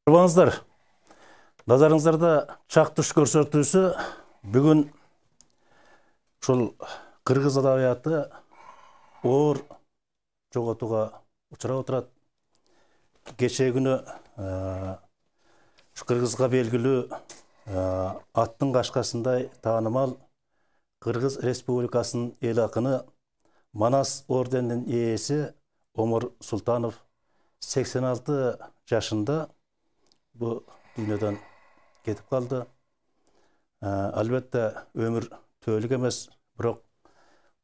Арбаңыздар, назарыңыздарда чак түш көрсөтүүсү бүгүн ушул кыргыз адабияты оор жоготууга учурап отурат. Кечээ күнү кыргызга белгилүү аттын кашкасындай таанымал Кыргыз Республикасынын эл акыны Манас орденинин ээси Омар Султанов 86 жашында bu dünyadan ketip kaldı. Albatta ömür töөлүк эмес, бирок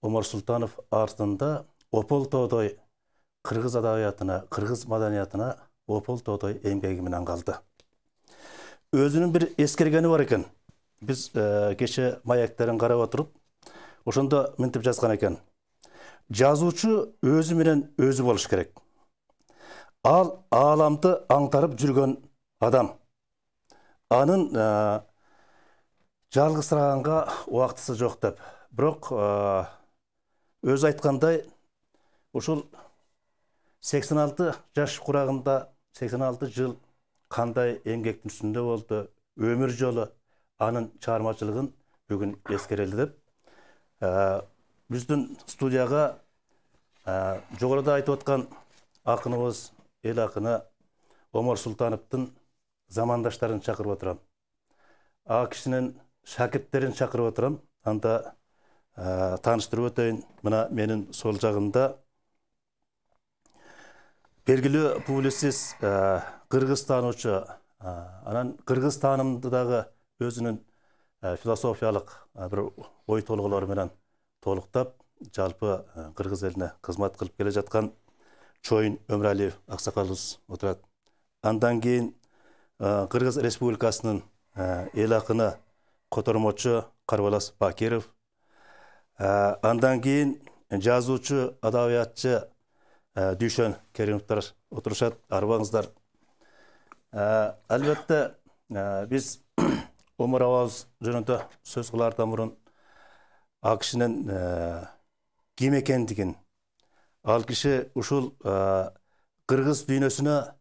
Омар Султанов артында опол тоодой кыргыз адабиятына, кыргыз маданиятына опол тоодой эмгеги менен калды. Өзүнүн бир эскергени бар экен. Биз кече маектерин карап отуруп, ошондо мынтип жазган экен. Жазуучу өзү менен өзү болуш керек. Ал ааламды аңтарып жүргөн адам. Анын жалгызсыраганга убактысы жок деп. Бирок өзү айткандай, ушул 86 жаш курагында 86 жыл кандай эмгектин үстүндө болду, өмүр жолу анын чыгармачылыгын бүгүн эскерели деп. Биздин студияга жогоруда айтып аткан акыныбыз, эл акыны Омар Султановдун замандаштарын чакырып отурам. А кишинин шакирттерин чакырып отурам. Анда тааныштырып өтөйүн. Мына менин сол жагымда белгилүү публицист, кыргыз таануучу, анан кыргыз таанымды дагы өзүнүн философиялык бир ой толгоолору менен толуктап, жалпы кыргыз элине кызмат кылып келе жаткан Чоюн Өмүралиев аксакалыбыз отурат. Андан кийин Кыргыз Республикасынын эл акыны котормочу Карбалас Бакиров. Андан кийин жазуучу, адабиятчы Дүйшөн Керимовдор отурушат. Арбаңыздар. Албетте биз Омар абабыз жөнүндө сөз кылаардан мурун ал кишинин ким экендигин, ал киши ушул кыргыз дүйнөсүнө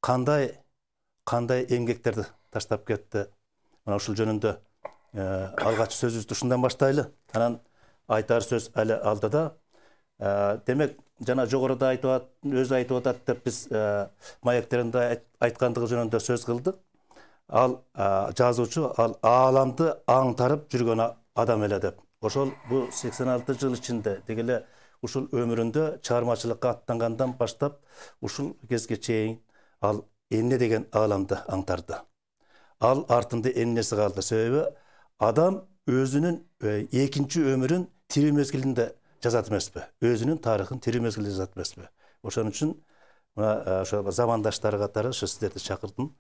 кандай эмгектерди таштап кетти. Мына ушул жөнүндө алгач сөзүбүздү ушундан баштайлы. Анан айтар сөз али алдыда. Демек, жана жогоруда өзү айтып атат деп биз маектеринде айткандыгы жөнүндө сөз кылдык. Ал жазуучу, ал ааламды аңтарып жүргөн адам эле деп. Ошол бу 86 жыл ичинде дегеле ушул өмүрүндө чыгармачылыкка аттангандан баштап ушул кезге чейин ал эмне деген ааламды аңтарды. Ал артында эмнеси калды? Себеби адам өзүнүн экинчи өмүрүн тирүү мезгилинде жазат эмеспи? Өзүнүн тарыхын тирүү мезгилде жазат эмеспи? Ошон үчүн ошо замандаштары катары сиздерди чакырдым.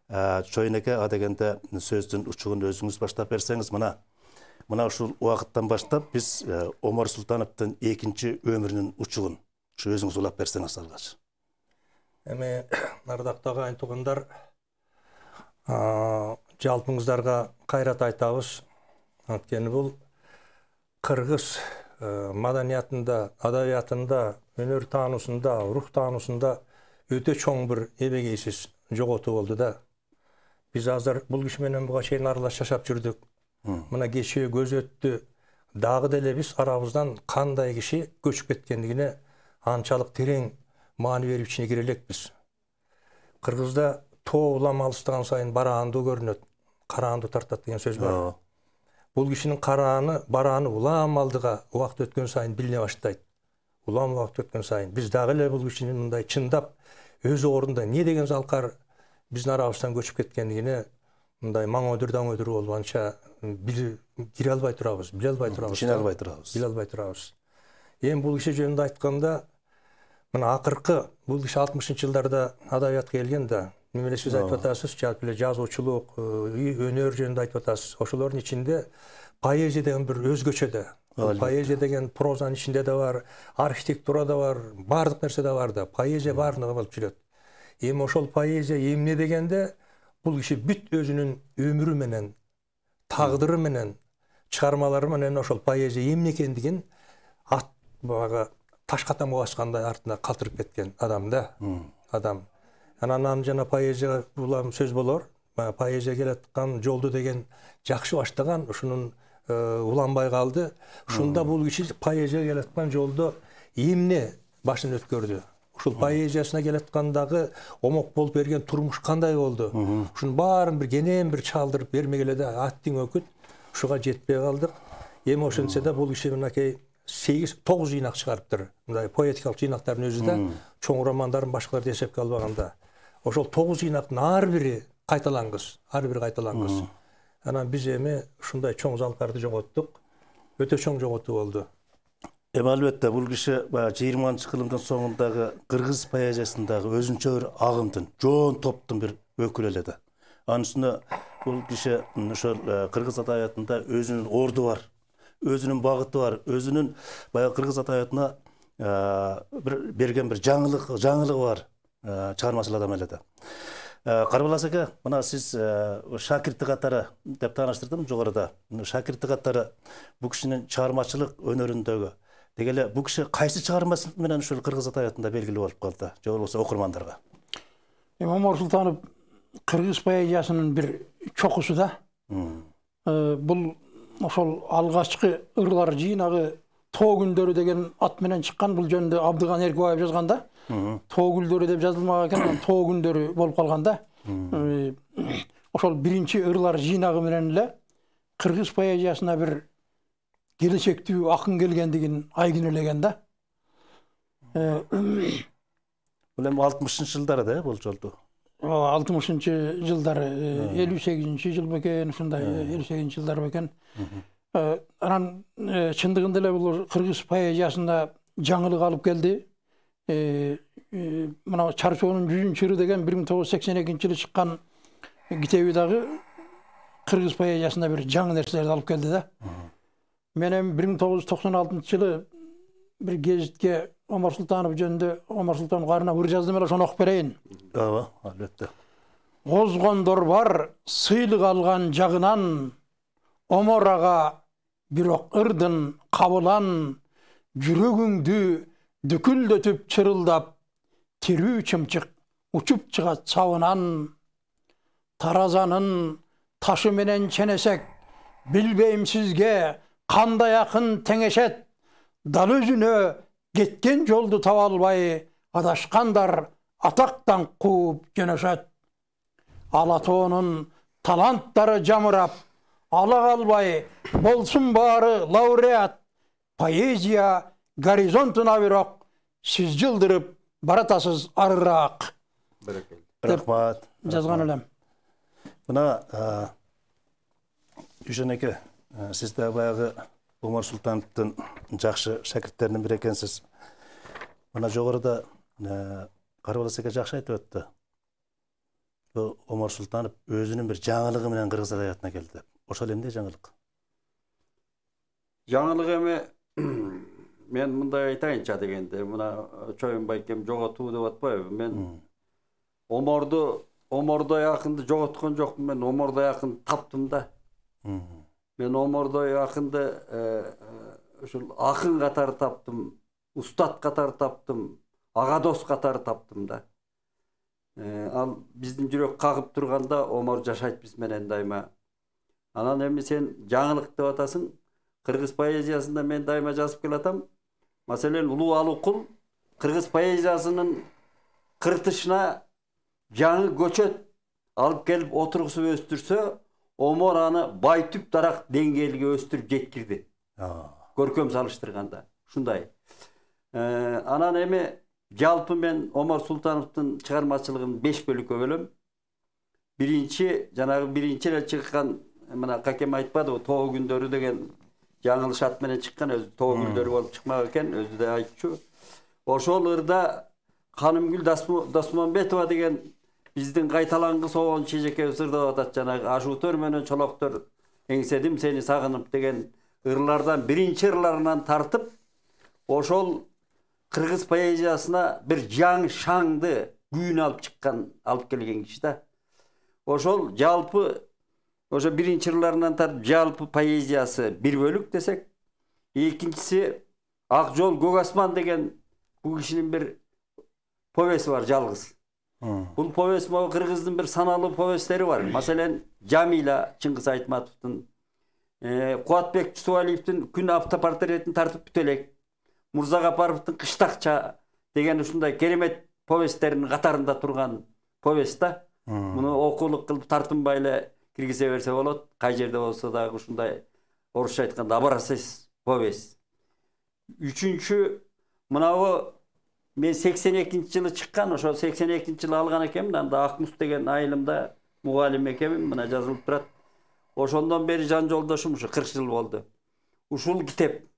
Чоюн эке, адегенде сөздүн учугун өзүңүз баштап берсеңиз, мына ушул убакыттан баштап биз Омар Султановдун экинчи өмүрүнүн учугун өзүңүз улап берсеңиз алгач. Эми ардактуу агайын туугандар, жалпыңыздарга кайрат айтабыз. Анткени бул кыргыз маданиятында, адабиятында, өнөр таануусунда, рух таануусунда өтө чоң бир эбегейсиз жоготуу болду да. Биз азыр бул киши менен буга чейин аралаш жашап жүрдүк. Мына кечээ көз өттү. Дагы деле биз арабыздан кандай киши көчүп кеткендигине анчалык терең маани берип ичине кире элекпиз. Кыргызда тоо улам алыстаган сайын бараанды көрүнөт, караанды тартат деген сөз бар. Бул кишинин барааны улам алдыга убакыт өткөн сайын билине баштайт. Улам убакыт өткөн сайын биз дагы эле бул кишинин мындай чындап өз ордунда эмне деген залкар биздин арабыздан көчүп кеткендигине мындай маң-өдүр болуп анча кире албай турабыз, биле албай турабыз. Эми бул киши жөнүндө айтканда, мына акыркы бул киши 60-жылдарда адабиятка келген да. Немеле сиз айтып атасыз, жалпы эле жазуучулук, өнөр жөнүндө айтып атасыз. Ошолордун ичинде поэзия деген бир өзгөчө да. Поэзия деген прозанын ичинде да бар, архитектура да бар, бардык нерсе да бар да. Поэзия бардыгы болуп жүрөт. Эми ошол поэзия эмне дегенде, бул киши бүт өзүнүн өмүрү менен, тагдыры менен, чыгармалары менен ошол поэзия эмне экендигин бага таш катамга баскандай артына калтырып кеткен адам да. Адам Анан жана поэзияга булам сөз болор. Поэзия келаткан жолду деген жакшы баштаган, ушунун уланбай калды. Ушунда бул киши поэзия келаткан жолдо эмне башын өткөрдү. Ушул поэзиясына келаткандагы омок болуп берген турмуш кандай болду? Ушунун баарын бир кенен бир чалдырып бермегеле да аттың өкүт ушуга жетпей калдык. Эми ошентсе да бул киши мынакей 8-9 жыйнак чыгарыптыр. Мындай поэтикалык жыйнактардын өзү да чоң романдарын башкаларды эсепке албаганда. Ошол 9 жыйнактын ар бири кайталангыс, ар бири кайталангыс. Анан биз эми ушундай чоң залкарды жоготтук. Өтө чоң жоготуу болду. Эми албетте бул киши 20-кылымдын соңундагы кыргыз поэзиясындагы өзүнчө бир агымдын, жоон топтун бир өкүлү эле да. Анын үстүнө бул киши ошол кыргыз адабиятында өзүнүн орду бар, өзүнүн багыты бар, өзүнүн баягы кыргыз адабиятына бир берген бир жаңылыгы бар чыгармачыл адам эле да. Карбалас ака, мына сиз шакирти катары деп тааныштырдым жогоруда. Шакирти катары бул кишинин чыгармачылык өнөрүндөгү дегеле бул киши кайсы чыгармасы менен ушул кыргыз адабиятында белгилүү болуп калды, же болбосо окурмандарга? Омар Султанов кыргыз поэзиясынын бир чокусу да. Бул ошол алгачкы ырлар жыйнагы Тоо күндөрү деген ат менен чыккан, бул жөнүндө Абдыган Эркебаев жазганда. Тоо күндөрү деп жазылмаган экен, Тоо күндөрү болуп калганда. Ошол биринчи ырлар жыйнагы менен эле кыргыз поэзиясына бир келечектүү акын келгендигин айгинелеген да. Бул эми 60-жылдары да бул жолду. 60-жылдары, 58-жыл бекен, ушундай 58-жылдар бекен. Анан чындыгында эле бул кыргыз поэзиясында жаңылык алып келди. Мына Чарчоонун 100-ыры деген 1982-жылы чыккан китеби дагы кыргыз поэзиясында бир жаңы нерселерди алып келди да. Мен эми 1996-жылы бир гезитке Омар Султанов жөнүндө, Омар Султанов арына ыр жаздым эле, ошону окуп берейин. Ооба, албетте. Озгондор бар сыйлык алган жагынан, Омар ага бирок ырдын кабылан, жүрөгүңдү дүкүлдөтүп чырылдап, тирүү чымчык учуп чыгат сабынан. Таразанын ташы менен ченесек, билбейм сизге кандай акын теңешет. Дал өзүнө кеткен жолду таба албай, адашкандар атактан кууп жөнөшөт. Алатоонун таланттары жамырап, ала калбай болсун баары лауреат. Поэзия горизонтуна бирок сиз жылдырып баратасыз арыраак. Рахмат. Жазган элем. Мына Үйшен-эке, сиз да баягы Омар Султановдун жакшы шакирттеринин бири экенсиз. Мына жогоруда Карбалас эке жакшы айтып өттү. Бул Омар Султанов өзүнүн бир жаңылыгы менен кыргыз адабиятына келди. Ошол эмне жаңылык? Жаңылык эми мен мындай айтайынча дегенде, мына Чоюн байкем жоготуу деп атпайбы? Мен Омордой акынды жоготкон жокмун, мен Омордой акын таптым да. Мен Омордой акынды ушул акын катары таптым, устат катары таптым, ага дос катары таптым да. Ал биздин жүрөк кагып турганда Омар жашайт биз менен дайыма. Анан эми сен жаңылык деп атасың. Кыргыз поэзиясында мен дайыма жазып келатам. Маселен Улуу Алыкул кыргыз поэзиясынын кыртышына жаңы көчөт алып келип отургусуп өстүрсө, Омар аны байтүп дарак деңгээлге өстүрүп жеткирди. Көркөм салыштырганда. Ушундай. Анан эми жалпы мен Омар Султановдун чыгармачылыгын 5 бөлүккө бөлөм. Биринчи эле чыккан, мына какем айтпады, Тоо күндөрү деген жаңылыш ат менен чыккан, өзү Тоо күндөрү болуп чыкмак экен, өзү да айтчу. Ошол ырда Канымгүл Досмонбетова деген биздин кайталангы соон чечекебиз ырдап атат, жанагы Ашутөр менен Чолоктор эңседим сени сагынып деген ырлардан биринчи ырларынан тартып, ошол кыргыз поэзиясына бир жаңы шаңды күйүн алып келген киши да. Ошол жалпы ошо биринчи ырларынан тартып жалпы поэзиясы бир бөлүк десек, экинчиси Ак жол көк асман деген бул кишинин бир повеси бар, жалгыз. Бул повесть могу Кыргыздын бир саналуу повесттери бар. Маселен, Жамила Чыңгыз Айтматовдун, Кубатбек Чусубалиевдин Күн автопортретин тартып бүтө элек, Мурза Капаровдун Кыштакча деген ушундай керемет повесттеринин катарында турган повесть да. Муну окуулук кылып тартынбай эле киргизе берсе болот. Кай жерде болсо дагы ушундай орусча айтканда образец повесть. Үчүнчү мынабу мен 82-жылы чыккан, ошо 82-жылы алган экенмин. Анда Акмус деген айылымда мугалим экенмин, мына жазылып турат. Ошондон бери жан жолдошум ушу 40 жыл болду. Ушул китеп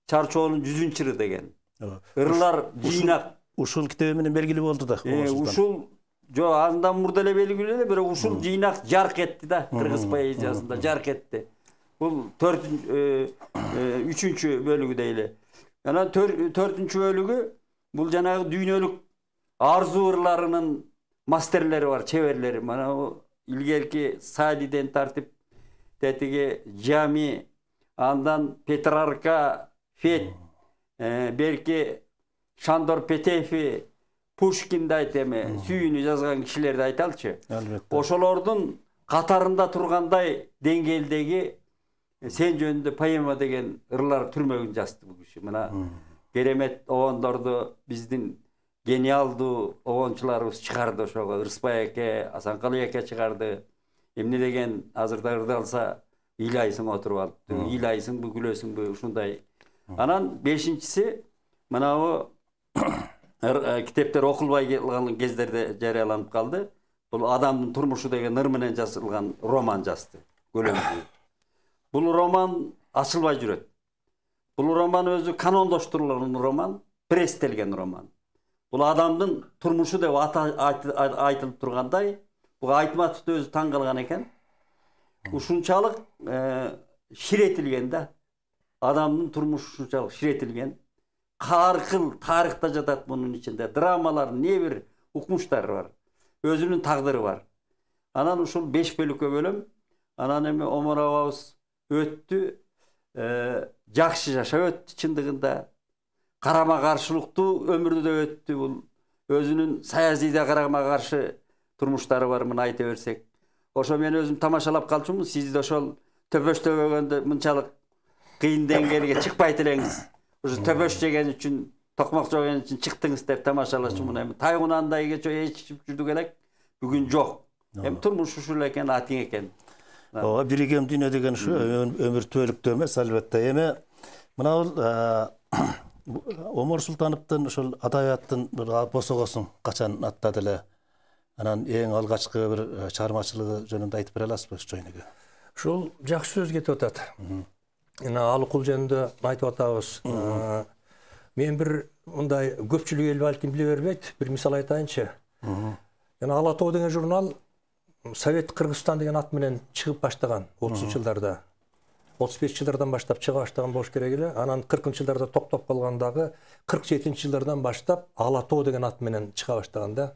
Чарчоонун 100-ыры деген. Ырлар жыйнак. Ушул китеби менен белгилүү болду да. Ушул жо андан мурда эле белгилүү эле, бирок ушул жыйнак жарк этти да, кыргыз поэзиясында жарк этти. Бул 3-үчү бөлүгү дейли. Анан 4-үчү бөлүгү бул жанагы дүйнөлүк арзуу ырларынын мастерлери бар, чеберлери. Мана илгерки Садиден тартип тетиги Жами, андан Петрарка, Фет, берки Шандор Петефи, Пушкинди айтеме, сүйүүнү жазган кишилерди айталчы. Ошолордун катарында тургандай деңгээлдеги Сен жөнүндө поэма деген ырлар түрмөгүн жазды бул киши. Мына керемет обондорду биздин гениалдуу обончуларыбыз чыгарды ошого. Ырысбай эке, Асанкалы эке чыгарды. Эмне деген азырда ырды алса ыйлайсың отуруп алып, ыйлайсыңбы, күлөсүңбү, ушундай. Анан 5-инчиси мынабу китептер окулбай калган кездерде жарыяланып калды. Бул адамдын турмушу деген ыр менен жазылган роман жазды. Көлөмдүү. Бул роман ачылбай жүрөт. Бул роман өзү канондоштурулган роман, пресстелген роман. Бул адамдын турмушу деп айтылып тургандай, бул Айтматов өзү таң калган экен. Ушунчалык ширетилген да. Адамдын турмушу ушунчалык ширетилген. Каркыл тарыхта жатат мунун ичинде. Драмалар, не бир укмуштары бар. Өзүнүн тагдыры бар. Анан ушул 5 бөлүккө бөлөм. Анан эми Омар абабыз өттү, жакшы жашап өттү чындыгында. Карама каршылыктуу өмүрдө өттү бул. Өзүнүн саясийде карама каршы турмуштары бар, мына айта берсек. Ошо мен өзүм тамашалап калчумун. Сиз да ошол төбөштө өгөндө мынчалык кыйын деңгээлге чыкпайт элеңиз. Ошо төбөш жеген үчүн, токмок жеген үчүн чыктыңыз деп тамашалачумун. Эми тайгунандайгача ичип жүрдүк элек. Бүгүн жок. Эми турмуш ушул экен, атың экен. Ооба, биригем дүйнө деген ушу өмүр түбөлүктүү эмес, албетте. Эми мына Омар Султановдун ошол адабияттын бир босогосун качан аттады эле? Анан эң алгачкы бир чыгармачылыгы жөнүндө айтып бере аласызбы жөнүндө? Ушул жакшы сөз кетип атат. Жана Алыкул жөнүндө айтып атабыз. Мен бир мындай көпчүлүк эл балким биле бербейт, бир мисал айтайынчы. Жана Ала тоо деген журнал Совет Кыргызстан деген ат менен чыгып баштаган 30-жылдарда. 35-жылдардан баштап чыга баштаган болуш керек эле. Анан 40-жылдарда токтоп калгандагы 47-жылдардан баштап Ала тоо деген ат менен чыга баштаган да.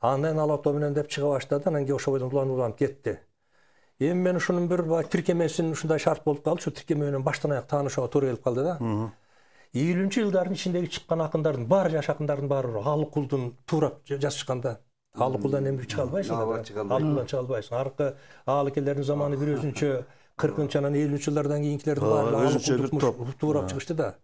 Андан Ала тоо менен деп чыга баштады, анан ошо бойдон уланып кетти. Эми мен ушунун бир тиркемесин ушундай шарт болуп калды, ошо тиркеме менен баштан аяк таанышууга туура келип калды да. 50-жылдардын ичиндеги чыккан акындардын баары, жаш акындардын баары Алыкулдун туурап жазышканда. Алыкулдан эми чыга албайсың. Алыкулдан чыга албайсың. Аркы Алыкелердин заманы бир өзүнчө 40-чы анан 50-жылдардан кийинкилердин баары Алыкулду туурап чыгышты да.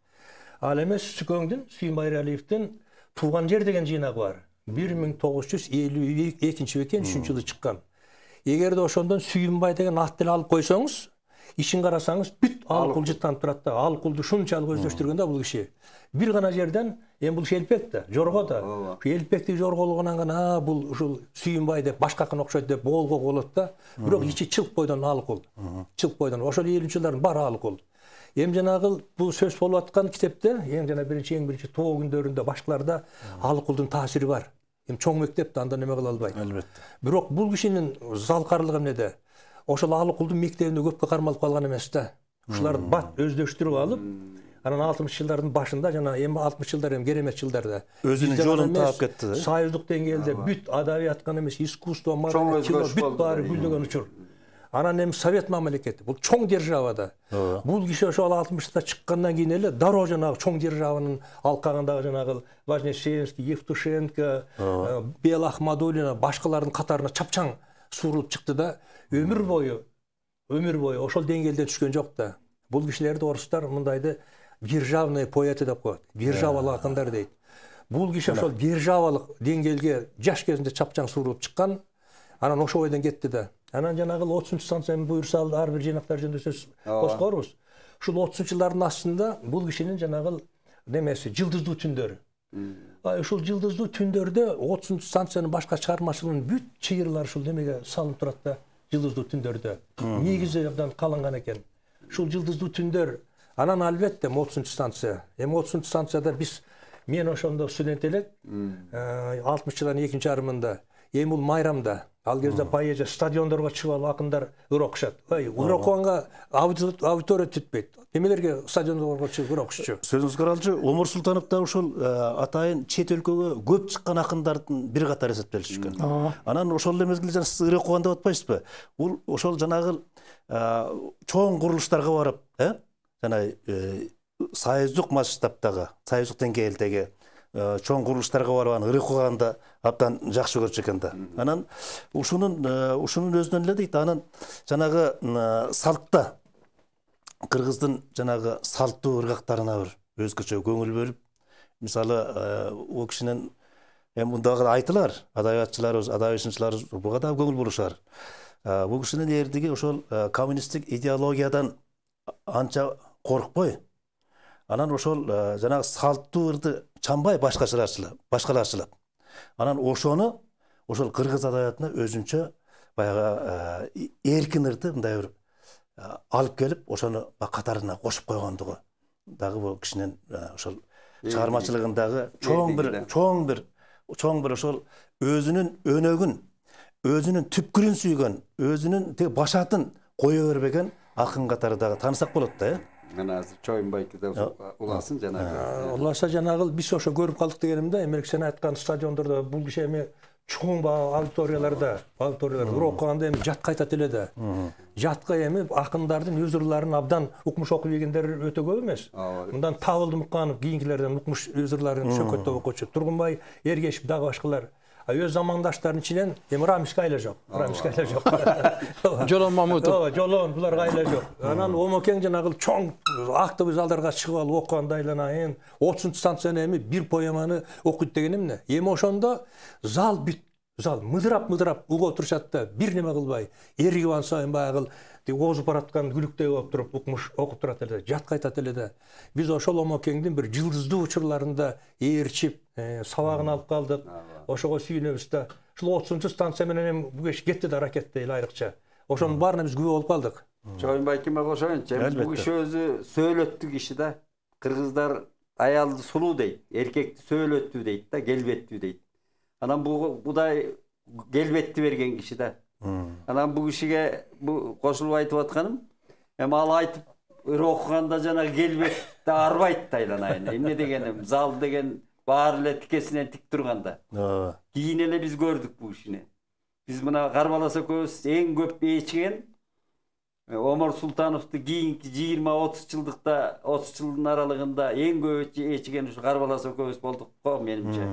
Ал эмес Сүкөңдүн, Сүйүн Байралиевдин Тууган жер деген жыйнагы бар. 1952-бекен 3-жылы чыккан. Эгерде ошондон Сүйүнбай деген ат деле алып койсоңуз, ишин карасаңыз бүт Алыкул жыттанып турат да. Алыкулду шунчалык өздөштүргөн да бул киши. Бир гана жерден эми бул элпек да, жорго да. Элпекти жорголгонан гана бул ушул Сүйүнбай деп башкакына окшойт деп боолго болот да. Бирок ичи чылк бойдон Алыкул. Чылк бойдон. Ошол 50-жылдардын баары Алыкул. Эми жанагы бул сөз болуп аткан китепте эң жана биринчи тоо күндөрүндө башкаларда Алыкулдун таасири бар. Эми чоң мектепте андан неме кыла албайт. Албетте. Бирок бул кишинин залкарлыгы эмнеде? Ошол Алыкулдун мектебинде көпкө кармалып калган эмес да. Ушуларды бат өздөштүрүп алып, анан 60-жылдардын башында жана эми 60-жылдар эми керемет жылдарда өзүнүн жолун таап кетти да. Союздук деңгээлде бүт адабият гана эмес, искусство, кино бүт баары гүлдөгөн учур. Анан эми совет мамлекети, бул чоң державада. Бул киши ошол 60-та чыккандан кийин эле дароо жанагы чоң державанын алкагындагы жанагы Вознесенский, Евтушенко, Бел Ахмадуллина башкалардын катарына чапчаң сурулуп чыкты да, өмүр бою ошол деңгээлде түшкөн жок да. Бул кишилерди орустар мындайды державный поэты деп коет. Державалык акындар дейт. Бул киши ошол державалык деңгээлге жаш кезинде чапчаң сурулуп чыккан, анан ошол бойдон кетти да. Анан жанагы 30-станцияны буйруса ар бир жыйнактар жөнүндө сөз козгорбуз. Ушул 30-жылдардын астында бул кишинин жанагы немеси жылдыздуу түндөрү. Ушул жылдыздуу түндөрдө 30-станциянын башка чыгармачылыгынын бүт чыйырлары ушул немеге салынып турат да, жылдыздуу түндөрдө. Негизи абдан калынган экен. Ушул жылдыздуу түндөр, анан албетте 30-станция. Эми 30-станцияда мен ошондо студент элек, 60-жылдардын экинчи жарымында, эми бул майрамда, ал кезде поэзия стадиондорго чыгып алып акындар ыр окушат. Ыр окуганга аудитория түтпөйт. Эмелерге стадиондорго чыгып ыр окушчу? Сөзүңүз каралчы, Омар Султанов да ушул атайын чет өлкөгө көп чыккан акындардын бир катары эсептелип жүргөн. Анан ошол эле мезгилде сиз ыр окуган деп атпайсызбы? Бул ошол жанагы чоң курулуштарга барып, жана союздук масштабтагы, союздук деңгээлдеги чоң курулуштарга барып ыр окуганды абдан жакшы көрчү экен да. Анан ушунун өзүнөн эле дейт, анан жанагы салтта кыргыздын жанагы салттуу ыргактарына бир өзгөчө көңүл бөлүп, мисалы о кишинин мындагы айтылар, адабиятчыларыбыз, адабиятчыларыбыз буга да көңүл бурушар. Бул кишинин эрдиги ошол коммунисттик идеологиядан анча коркпой, анан ошол жанагы салттуу ырды чамбай башкаларчылап. Анан ошону ошол кыргыз адабиятына өзүнчө баягы эркин ырды мындай бир алып келип, ошону катарына кошуп койгондугу дагы бул кишинин ошол чыгармачылыгындагы чоң бир ошол өзүнүн өнөгүн, өзүнүн түпкүрүн сүйгөн, өзүнүн башатын кое бербеген акын катары дагы таанысак болот да. Мына азыр Чоюнбайки да уласын жанагы. Уласа жанагы биз ошо көрүп калдык дегенимде, эмелик сен айткан стадиондордо бул киши эми чоң аудиторияларда ыр окуганда эми жатка айтат эле да. Жатка эми акындардын өз ырларын абдан укмуш окуп ийгендер өтө көп эмес. Мындан Табылды Муканов кийинкилерден укмуш өз ырларын шөкөттөп окучу. Тургунбай Эргешев дагы башкалар. Өз замандаштарын içinden эми Рамис Кайла жок. Жолон Мамутов. Жолон булар кайла жок. Анан Омокең жанагы чоң актовый залдарга чыгып алып окуганда айланайын. 30-станцияны эми бир поэманы окуйт деген эмне? Эми ошондо зал мыдырап угуп отурушат да, бир неме кылбай, эргип ансайын баягы озуп бараткан күлүктөй болуп туруп укмуш окуп турат эле, жатка айтат эле да. Биз ошол Омокеңдин бир жылдыздуу учурларында ээрчип, сабагын алып калдык. Ошого сүйүнөбүз да. Ушул 30-станция менен бул киши кетти да ракетте эле айрыкча. Ошонун баарына биз күбө болуп калдык. Чоюнбайкиме кошоюнчу, бул киши өзү сөөлөттү киши да. Кыргыздар аялды сулуу дейт, эркекти сөөлөттүү дейт да, келбеттүү дейт. Анан будай келбетти берген киши да. Анан бул кишиге бу кошулуп айтып атканым, эми ал айтып ыр окуганда жанагы келбетти арбайт да айланайын. Эмне дегеним, зал деген баары эле тикесинен тик турганда. Кийин эле биз көрдүк бул кишини. Биз мына Карбалас экөөбүз эң көп ээчиген Омар Султановду кийинки 20-30 жылдыкта, 30 жылдын аралыгында эң көп ээчиген ушу Карбалас экөөбүз болдук го менимче.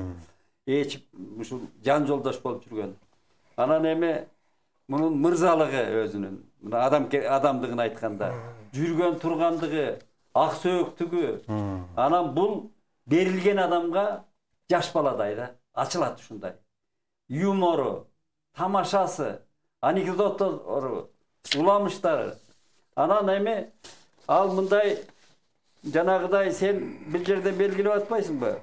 Ээчип ушул жан жолдош болуп жүргөн. Анан эми мунун мырзалыгы өзүнүн, мына адамдыгын айтканда, жүргөн тургандыгы, ак сөөктүгү. Анан бул берилген адамга жаш баладай да, ачылат ушундай. Юмору, тамашасы, анекдоттору, уламыштары. Анан эми ал мындай жанагыдай сен бир жерден белгилеп атпайсыңбы?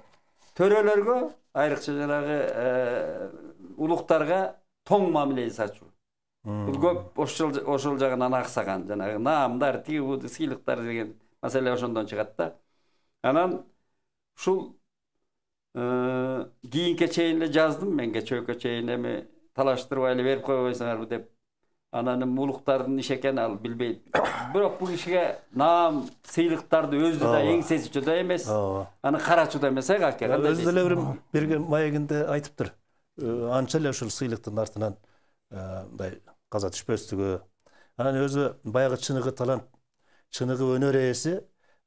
Төрөлөргө, айрыкча жанагы улуктарга тоң мамиле жасачу. Бул көп ошол жагынан аксаган, жанагы наамдар, тиги сыйлыктар деген маселе ошондон чыгат да. Анан ушул кийинке чейин эле жаздым мен, кечөөкө чейин эми талаштырбай эле берип койбойсуңарбы деп. Анан улуктардын иши экенин ал билбейт. Бирок бул кишиге наам, сыйлыктарды өзү да эңсесичү да эмес, аны карачу да эмес, какке. Өзү деле бир маегинде айтыптыр. Анча эле ушул сыйлыктын артынан мындай каза түшпөстүгү, Анан өзү баягы чыныгы талант, чыныгы өнөр ээси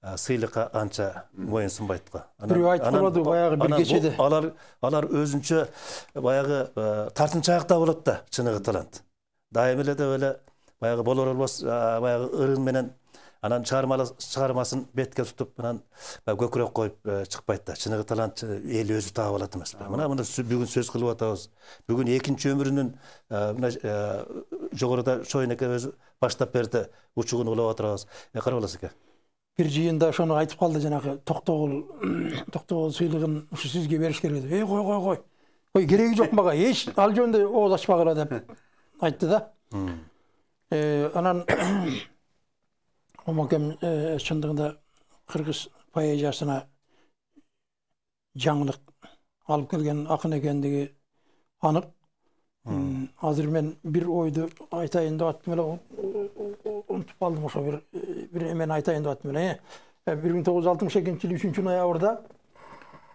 сыйлыкка анча моюнсунбайт го. Бирөө айтып болду баягы бир кечеде. Алар өзүнчө баягы тартынчаакта болот да, чыныгы талант. Дайым эле деп эле баягы болор болбос баягы ырын менен анан чыгармасын бетке тутуп анан көкүрөк коюп чыкпайт да. Чыныгы талант эл өзү таап алат эмес. Мына бүгүн сөз кылып атабыз. Бүгүн экинчи өмүрүнүн жогоруда Шоюн эке өзү баштап берди, учугун улап атабыз. Карап аласыз эке. Бир жыйында ошону айтып калды, жанагы токтогул сыйлыгын ушу сизге бериш керек деп. Кой. Ой, кереги жок мага. Эч ал жөнүндө ооз ачпагыла деп айтты да. Анан омакем чындыгында кыргыз поэзиясына жаңылык алып келген акын экендиги анык. Азыр мен бир ойду айтайын деп аттым эле, унутуп калдым. Ошо бир эмени айтайын деп аттым эле. 1962-жылы 3 ноябрда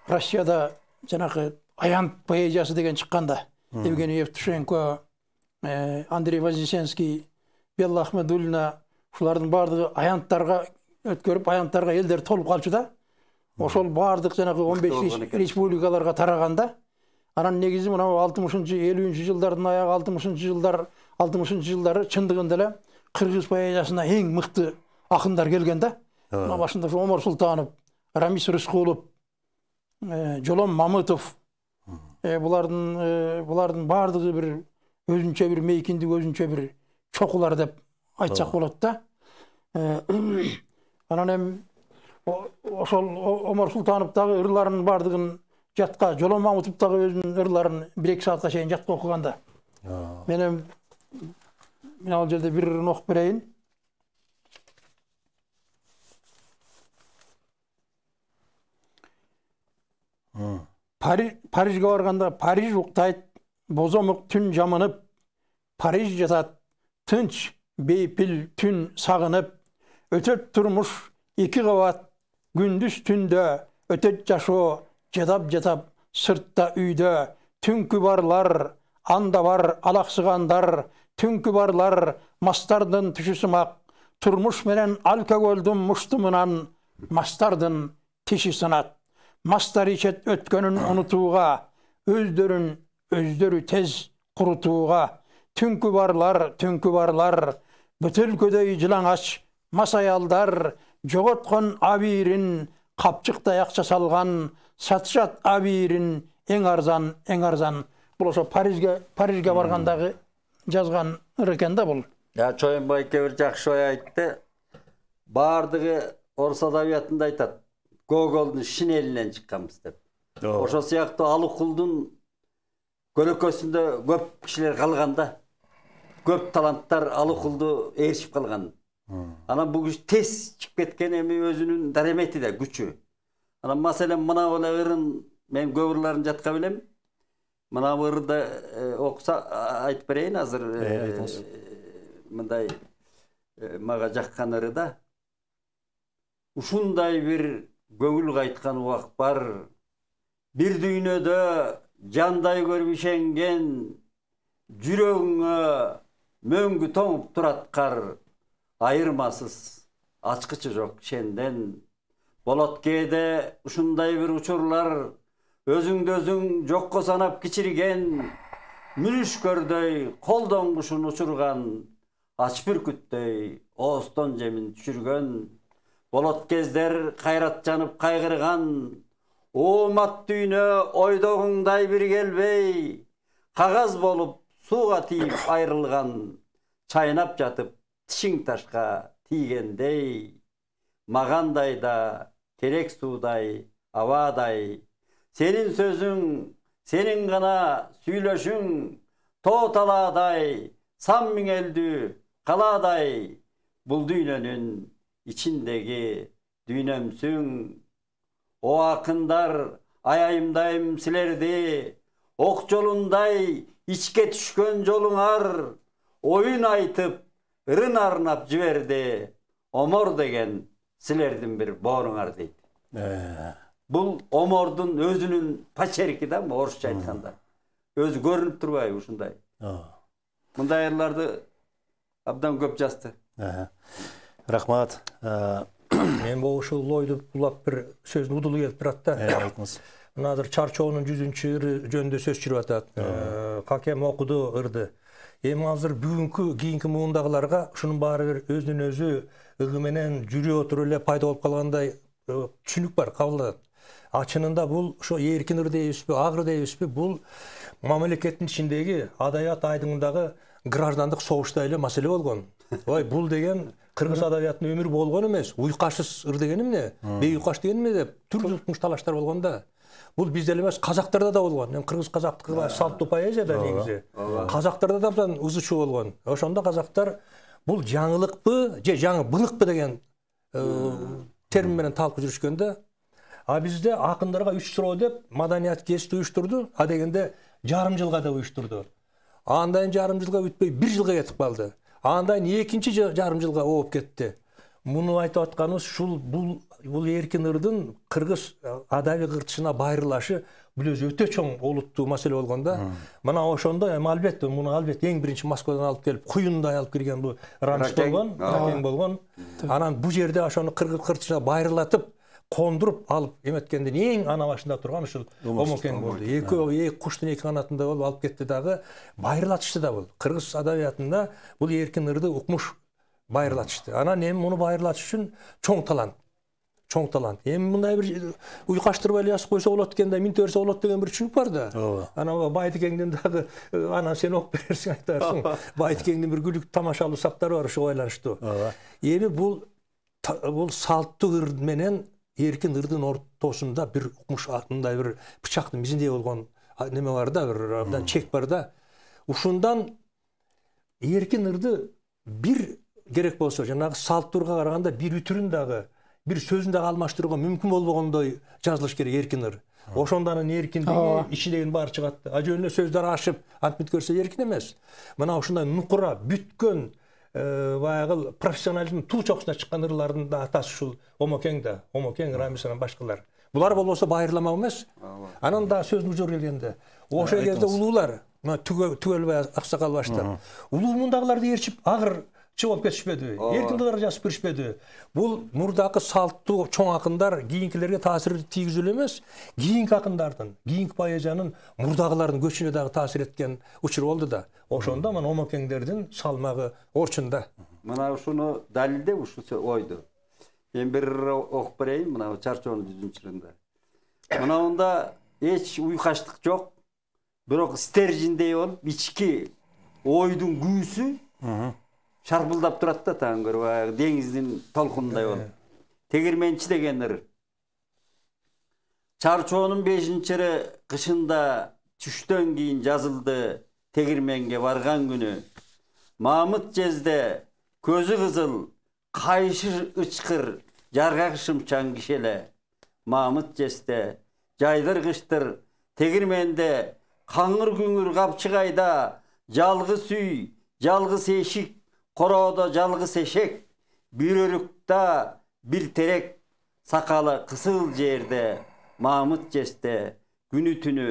Россияда жанагы аянт поэзиясы деген чыкканда, Евгений Евтушенко, Андрей Вознесенский, Белла Ахмедуллина, ушулардын баардыгы аянттарга өткөрүп, аянттарга элдер толуп калчу да. Ошол баардык жанагы 15 республикаларга тараганда, анан негизи мына 60-50 жылдардын аягы 60 жылдары чындыгында эле кыргыз поэзиясына эң мыкты акындар келген да. Мына башында Омар Султанов, Рамис Рыскулов, Жолом Мамытов, булардын баардыгы бир өзүнчө бир мейкиндик, өзүнчө бир чокулар деп айтсак болот да. Анан эми ошол Омар Султановдагы ырларынын баардыгын жатка, Жолом Мамытовдагы өзүнүн ырларын 1-2 саатка чейин жатка окуганда. Мен ал жерде бир ырын окуп берейин. Парижге барганда Париж уктайт, бозомук түн жамынып, Париж жатат, тынч, бейпил түн сагынып, өтөт турмуш 2 кабат, күндүз түндө, өтөт жашоо, жадап, сыртта үйдө, түнкү барлар, анда бар алаксыгандар, түнкү барлар, мастардын түшүсүмак, турмуш менен алкоголдун муштумунан, мастардын тиши сынат. Мастар ичет өткөнүн унутууга, өздөрү тез курутууга, түнкү барлар, бөтөлкөдөй жылаңач, масаялдар, жоготкон абийирин, капчыктай акча салган, сатышат абийирин, эң арзан. Бул ошо Парижге баргандагы жазган ыр экен да бул. Чоюн байке бир жакшы ой айтты. Баардыгы орус адабиятында айтат. Гоголдун шинелинен чыкканбыз деп. Ошо сыяктуу Алыкулдун көлөкөсүндө көп кишилер калган да. Көп таланттар Алыкулду ээрчип калган. Анан бул киши тез чыгып кеткен, эми өзүнүн даремети да күчү. Анан маселен мына эле ырын мен көп ырларын жатка билем. Мына ырды окуса айтып берейин азыр. Мындай мага жаккан ыры да. Ушундай бир көңүл кайткан убак бар. Бир дүйнөдө жандай көрүп ишенген, жүрөгүңө мөңгү тоңуп турат кар. Айырмасыз ачкычы жок шенден. Болот кээде ушундай бир учурлар, өзүңдү өзүң жокко санап кичирген, мүнүшкөрдөй колдон кушун учурган, ач бүркүттөй оостон жемин түшүргөн. Болот кездер кайрат жанып кайгырган, оомат дүйнө ойдогуңдай бир келбей, кагаз болуп сууга тийип айрылган, чайнап жатып тишиң ташка тийгендей, магандай да керек суудай, абадай, сенин сөзүң, сенин гана сүйлөшүң, тоо талаадай, сан миңелдүү калаадай, бул дүйнөнүн ичиндеги дүйнөмсүң. О акындар, аяйымдайм силерди, ок жолундай ичке түшкөн жолуңар, оюн айтып, ырын арнап жиберди, Омор деген силердин бир бооруңар дейт. Бул Омордун өзүнүн почерки да, орусча айтканда. Өзү көрүнүп турбайбы ушундай. Мындай ырларды Abdan köp жазды. Рахмат. Мен бұл ушул ойду булап bir сөздүн удулу келип турат да. Айтыңыз. Мына азыр Чарчоонун 100-чы жөнүндө сөз жүрүп атат. Какем окуду ырды. Эми азыр бүгүнкү кийинки муундагыларга ушунун баары бир өзүнүн өзү ыгы менен жүрүп отуруп эле пайда болуп калгандай түшүнүк бар, кабылданат. Чынында бул ошо эркин ыр дейбизби, ак ыр дейбизби, бул мамлекеттин ичиндеги адабият айдыңындагы граждандык согуштай эле маселе болгон. Ой, бул деген кыргыз адабиятынын өмүрү болгон эмес. Уйкашсыз ыр деген эмне? Бейуйкаш деген эмне деп түрлүү турмуш талаштар болгон да. Бул бизде эле эмес, казактарда да болгон. Эми кыргыз казактыкы салттуу поэзияда негизи. Казактарда да абдан ызычуу болгон. Ошондо казактар бул жаңылыкпы же жаңыбылыкпы деген термин менен талкуу жүрүшкөндө, а бизде акындарга 3 суроо деп маданият кести уюштурду, а дегенде жарым жылга да уюштурду. Андан жарым жылга өтпөй 1 жылга кетип калды. Андан экинчи жарым жылга ооп кетти. Муну айтып атканыбыз ушул бул эркин ырдын кыргыз адабий кыртышына байрылашы бул өзү өтө чоң олуттуу маселе болгон да. Мына ошондо эми албетте муну эң биринчи Москвадан алып келип, куюндай алып кирген бул Ранш болгон. Анан бу жерде ошону кыргыз кыртышына байрылатып, кондуруп алып эметкенден эң ана башында турган ушул Омокең болду. Эки куштун эки канатында болуп алып кетти дагы, байрылатышты да бул. Кыргыз адабиятында бул эркин ырды укмуш байрылатышты. Анан эми муну байрылатыш үчүн чоң талант. Эми мындай бир уйкаштырып эле жазып койсо болот экенде, минте берсе болот деген бир түшүнүк бар да. Анан Байтикеңдин дагы анан сен окуп берерсиң, айтарсың. Байтикеңдин бир күлүк тамашалуу саптары бар ошого байланыштуу. Эми бул салттуу ыр менен эркин ырдын ортосунда бир укмуш мындай бир бычактын мизиндей болгон неме бар да, бир абдан чек бар да. Ушундан эркин ырды бир керек болсо, жанагы салттууга караганда бир үтүрүн дагы, бир сөзүн дагы алмаштырууга мүмкүн болбогондой жазылыш керек эркин ыр. Ошондонун эркиндиги ичиндегинин баары чыгат. Жөн эле сөздөр ашып, антмит көрсө эркин эмес. Мына ушундай нукура бүткөн баягы профессионализм туу чокусуна чыккан ырлардын да атасы ушул Омокең да, Омокең, Рамисанан башкалар. Булар болбосо байырламак эмес. Анан да сөздүн жор келгенде, ошол кезде улуулар, мына түгөлбай аксакал баштап, улуу мундагыларды ээрчип агыр болуп кетишпеди. Эркин ырдар жазып беришпеди. Бул мурдакы салттуу чоң акындар кийинкилерге таасир тийгизүү эле эмес, кийинки акындардын, кийинки поэзиянын мурдагылардын көчүнө дагы таасир эткен учур болду да. Ошондо мына Омокеңдердин салмагы орчунда. Мына ушуну далилдеп ушу ойду. Мен бир окуп берейин, мына Чарчоонун 100-чылында. Мына онда эч уйкаштык жок, бирок стержиндей болуп, ички ойдун күүсү шарпылдап турат да, таң көрүп, деңиздин толкунундай болуп. Тегирменчи деген ыр. Чарчоонун 5-ыры кышында түштөн кийин жазылды тегирменге барган күнү. Мамыт жезде көзү кызыл, кайшы ычкыр, жаргак шымчаң кишеле. Мамыт жезде жайдыргыштыр тегирменде, каңыр күңүр капчыгайда, жалгыз үй, жалгыз эшик, короодо жалгыз эшек, бир өрүктө бир терек, сакалы кысыл жерде. Мамыт жезде күнү түнү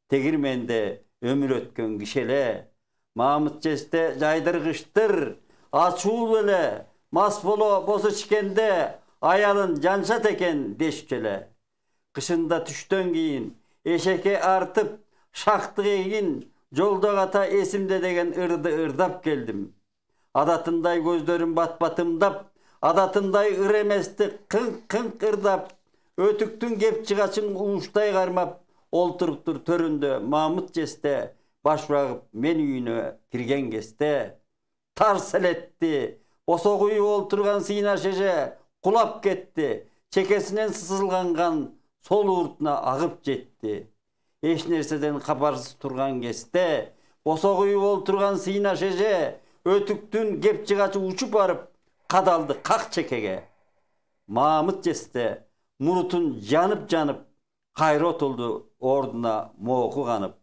тегирменде өмүр өткөн кишеле. Мамыт жезде жайдыргыштыр, ачуулуу эле, мас боло ичкенде, аялын жаншат экен дешчеле. Кышында түштөн кийин эшекке артып, шактык эгин, жолдо ката эсимде деген ырды ырдап келдим. Адатындай көздөрүм бат-батымдап, адатындай ыр эмести кыңк ырдап, өтүктүн кеп чыгачын ууштай кармап, олтуруптур төрүндө Мамыт жезде, баш багып мен үйүнө кирген кезде. Тарс элетти, босогуй олтурган сыйна шеже кулап кетти, чекесинен сызылган кан сол уртуна агып жетти. Эч нерседен кабарсыз турган кезде, босогуй олтурган сыйна шеже өтүктүн кеп чыгачы учуп барып, кадалды как чекеге. Мамыт жезде мурутун жанып, кайра отулду ордуна моку канып.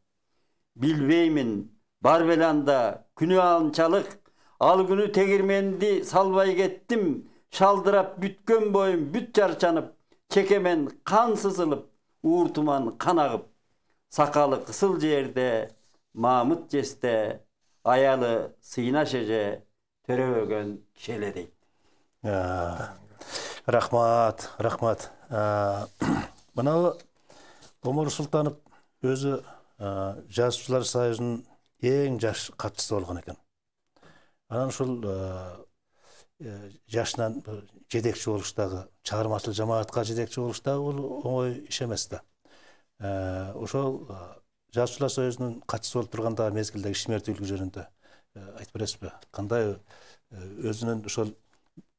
Билбеймин, бар беланда күнү анчалык, ал күнү тегирменди салбай кеттим, шалдырап бүткөн боюм бүт чарчанып, чекемен кан сызылып, ууртуман кан агып. Сакалы кысыл жерде Мамыт жезде, аялы сыйна шеже төрөгөн киши эле дейт. Рахмат, рахмат. Мынау Омар Султанов өзі жазушылар союзунун эң жаш катчысы болгон экен. Анан ушул жашынан жетекчи болуштагы, чыгармачыл жамаатка жетекчи болуштагы бул оңой иш эмес да. Ошол жазушылар союзунун катчысы болуп тургандагы мезгилдеги ишмердүүлүгү жөнүндө айтып бересизби? Кандай өзүнүн ошол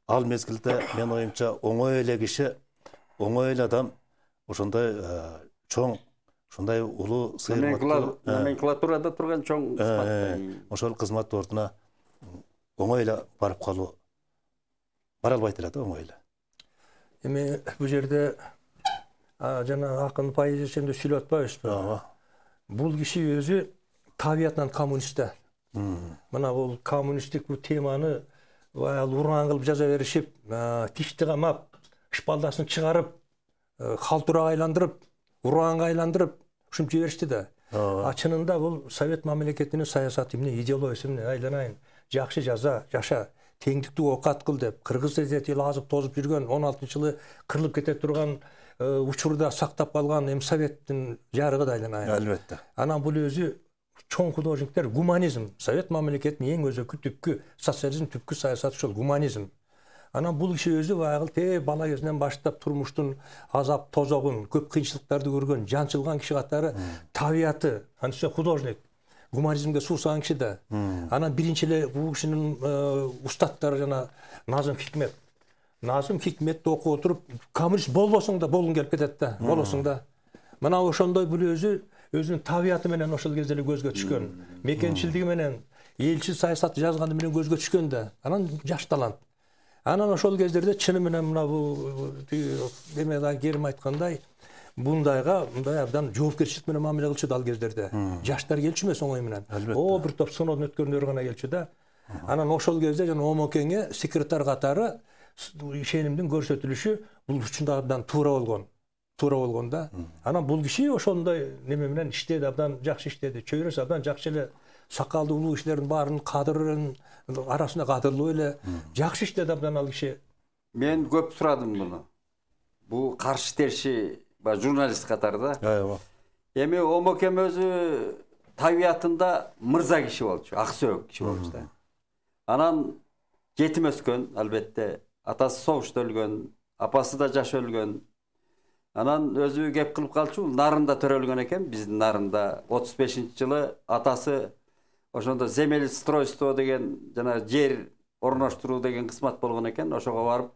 ал мезгилде мен оюмча оңой эле киши, оңой эле адам ошондой чоң, ошондой улуу сыйырматтуу номенклатурада турган чоң кызмат. Ошол кызмат ордуна оңой эле барып калуу бара албайт эле да, оңой эле. Эми бул жерде жана акын поэзиясында сүйлөп атпайбызбы? Бул киши өзү табиятынан коммунист да. Мына бул коммунисттик бул теманы уран кылып жаза беришип, тишти камап, ышпалдасын чыгарып, халтурага айландырып, уранга айландырып, ушинтип жиберишти да. Чынында бул Совет мамлекетинин саясаты эмне, идеологиясы эмне, айланайын, жакшы жаза, жаша, теңдиктүү окат кыл деп, кыргыз эти азып тозуп жүргөн 16-жылы кырылып кете турган учурда сактап калган Советтин жарыгы да айланайын. Албетте. Анан бул өзү чоң художниктер гуманизм, Совет мамлекетинин эң өзөкү түпкү социализм түпкү саясаты ушул гуманизм. Анан бул киши өзү баягы бала кезинен баштап турмуштун азап тозогун, көп кыйынчылыктарды көргөн, жанчылган киши катары табияты, анысы художник, гуманизмге суусаган киши да. Анан биринчи эле бул кишинин устаттары жана Назым Хикмет. Назым Хикметти окуп отуруп, коммунист болбосоң да болгуң келип кетет да, болосуң да. Мына ошондой бул өзүнүн табияты менен ошол кезде эле көзгө түшкөн. Мекенчилдиги менен, элчи саясаты жазганы менен көзгө түшкөн да. Анан жаш талант. Анан ошол кездерде чыны менен мына бул демеда Керим айткандай, бундайга мындай абдан жоопкерчилик менен мамиле кылчу ал кездерде. Жаштар келчү эмес оңой менен. Бир топ сыноодон өткөндөр гана келчү да. Анан ошол кезде жана Омокеңе секретарь катары ишенимдин көрсөтүлүшү бул учунда абдан туура болгон да. Анан бул киши ошондой неме менен иштеди, абдан жакшы иштеди. Чөйрөсү абдан жакшы эле сакалдуу улуу кишилердин баарын кадырын арасында кадырлуу эле жакшы иштеди абдан ал киши. Мен көп сурадым муну. Бул каршы терши журналист катары да. Эми Омокем өзү табиятында мырза киши болчу, ак сөөк киши болчу да. Анан жетим өскөн, албетте. Атасы согушта өлгөн, апасы да жаш өлгөн. Анан өзү кеп кылып калчу, Нарында төрөлгөн экен, биздин Нарында 35-жылы атасы ошондо земель стройство деген жана жер орноштуруу деген кызмат болгон экен. Ошого барып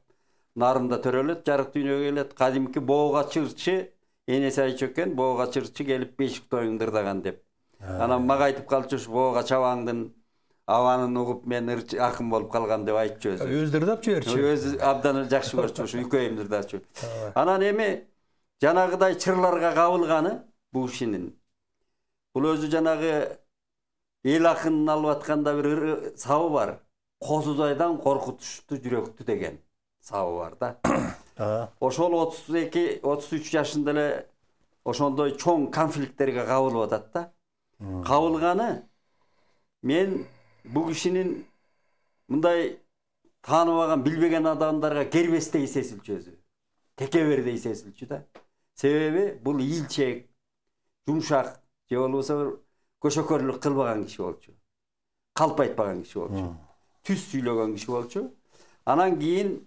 Нарында төрөлөт, жарык дүйнөгө келет. Кадимки боога чырчы, энеси айтчу экен, боога чырчы келип бешик тоюң дырдаган деп. Анан мага айтып калчу, боога чабаңдын аванын угуп мен акын болуп калган деп айтчу өзү. Өзү дырдап жиберчү. Өзү абдан жакшы көрчү, ушу үкөйүм дырдачу. Анан эми жанагыдай чырларга кабылганы бул кишинин. Бул өзү жанагы эл акынын алып атканда бир сабы бар. Козудайдан коркутуштуу жүрөктү деген сабы бар да. Ошол 32-33 жашында эле ошондой чоң конфликттерге кабылып атат да. Кабылганы мен бул кишинин мындай тааныбаган, билбеген адамдарга кербестей сезилчү өзү. Текебердей сезилчү да. Себеби бул ийилчек, жумшак, же болбосо көшөкөрлүк кылбаган киши болчу. Калп айтпаган киши болчу. Түз сүйлөгөн киши болчу. Анан кийин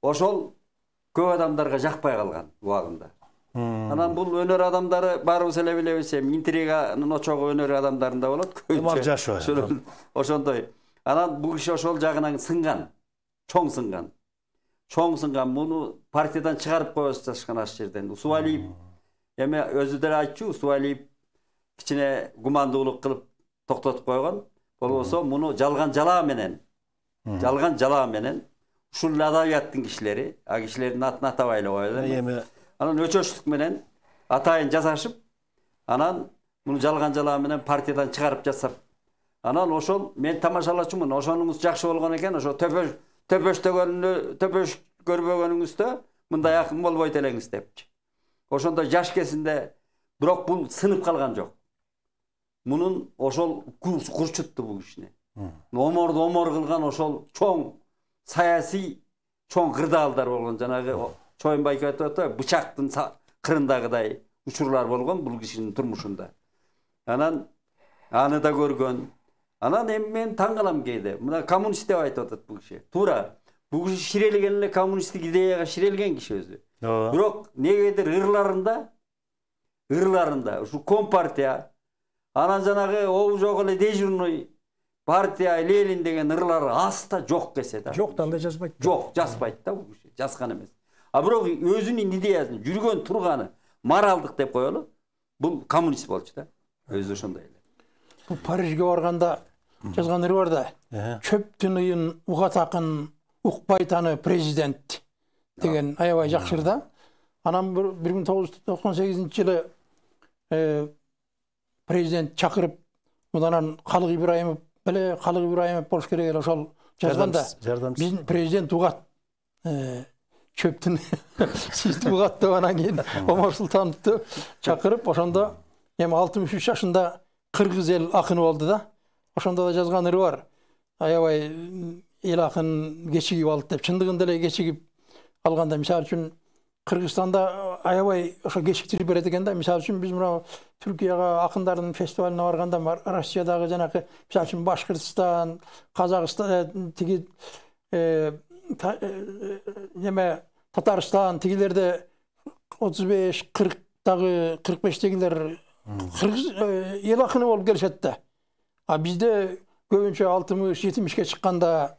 ошол көп адамдарга жакпай калган убагында. Анан бул өнөр адамдары баарыбыз эле билебиз, интриганын очогу өнөр адамдарында болот. Көбүнчө ошондой. Анан бул киши ошол жагынан сынган, чоң сынган. Муну партиядан чыгарып коюшчу аш жерден. Усубалиев эми өзү деле айтчу, Усубалиев кичине гумандуулук кылып токтотуп койгон. Болбосо муну жалган жалаа менен ушул адабияттын кишилери, а кишилердин атын атабай эле коелу. Анан өчөчтүк менен атайын жасашып, анан муну жалган жалаа менен партиядан чыгарып жасап. Анан ошол мен тамашалачумун, ошонуңуз жакшы болгон экен, ошо төпөш көрбөгөнүңүздө мындай акын болбойт элеңиз депчи. Ошондой жаш кезинде, бирок бул сынып калган жок. Мунун ошол курчутту бул кишини. омор кылган ошол чоң саясий чоң кырдаалдар болгон. Жанагы Чоюнбаев айтып атат, бычактын кырындагыдай учурлар болгон бул кишинин турмушунда. Анан аны да көргөн. Анан эми мен таң калам кейде. Мына коммунист деп айтып атат бул киши. Туура. Бул киши ширелген эле коммунисттик идеяга ширелген киши өзү. Бирок негедир ырларында ушу компартия, анан жанагы ол жок эле дежурный партия Ленин деген ырлары аста жок кесе да. Жоктан да жазбайт. Жок, жазбайт да бул киши. Жазган эмес. А бирок өзүнүн идеясын жүргөн турганы моралдык деп коелу. Бул коммунист болчу да. Өзү ошондой эле. Бул Парижге барганда жазган ыры бар да. Чөптүн ыйын угат акын, укпай таны президент деген аябай жакшы да. Анан 1998-жылы президент чакырып, мындан Калык Ибраимов болуш керек эле ошол жазганда. Биздин президент угат. Чөптүн сизди угат деп анан кийин Омар Султановду чакырып, ошондо эми 63 жашында кыргыз эл акыны болду да. Ошондо да жазган ыры бар. Аябай эл акын кечигип алды деп. Чындыгында эле кечигип алганда, мисалы үчүн Кыргызстанда аябай ошо кечиктирип берет экен да. Мисалы үчүн биз мына Түркияга акындардын фестивалине барганда, Россиядагы жанакы мисалы үчүн Башкыртстан, Казакстан, тиги Татарстан тигилерде 35-40-дагы 45-дегилер кыргыз эл акыны болуп келишет да. А бизде көбүнчө 60-70-ке чыкканда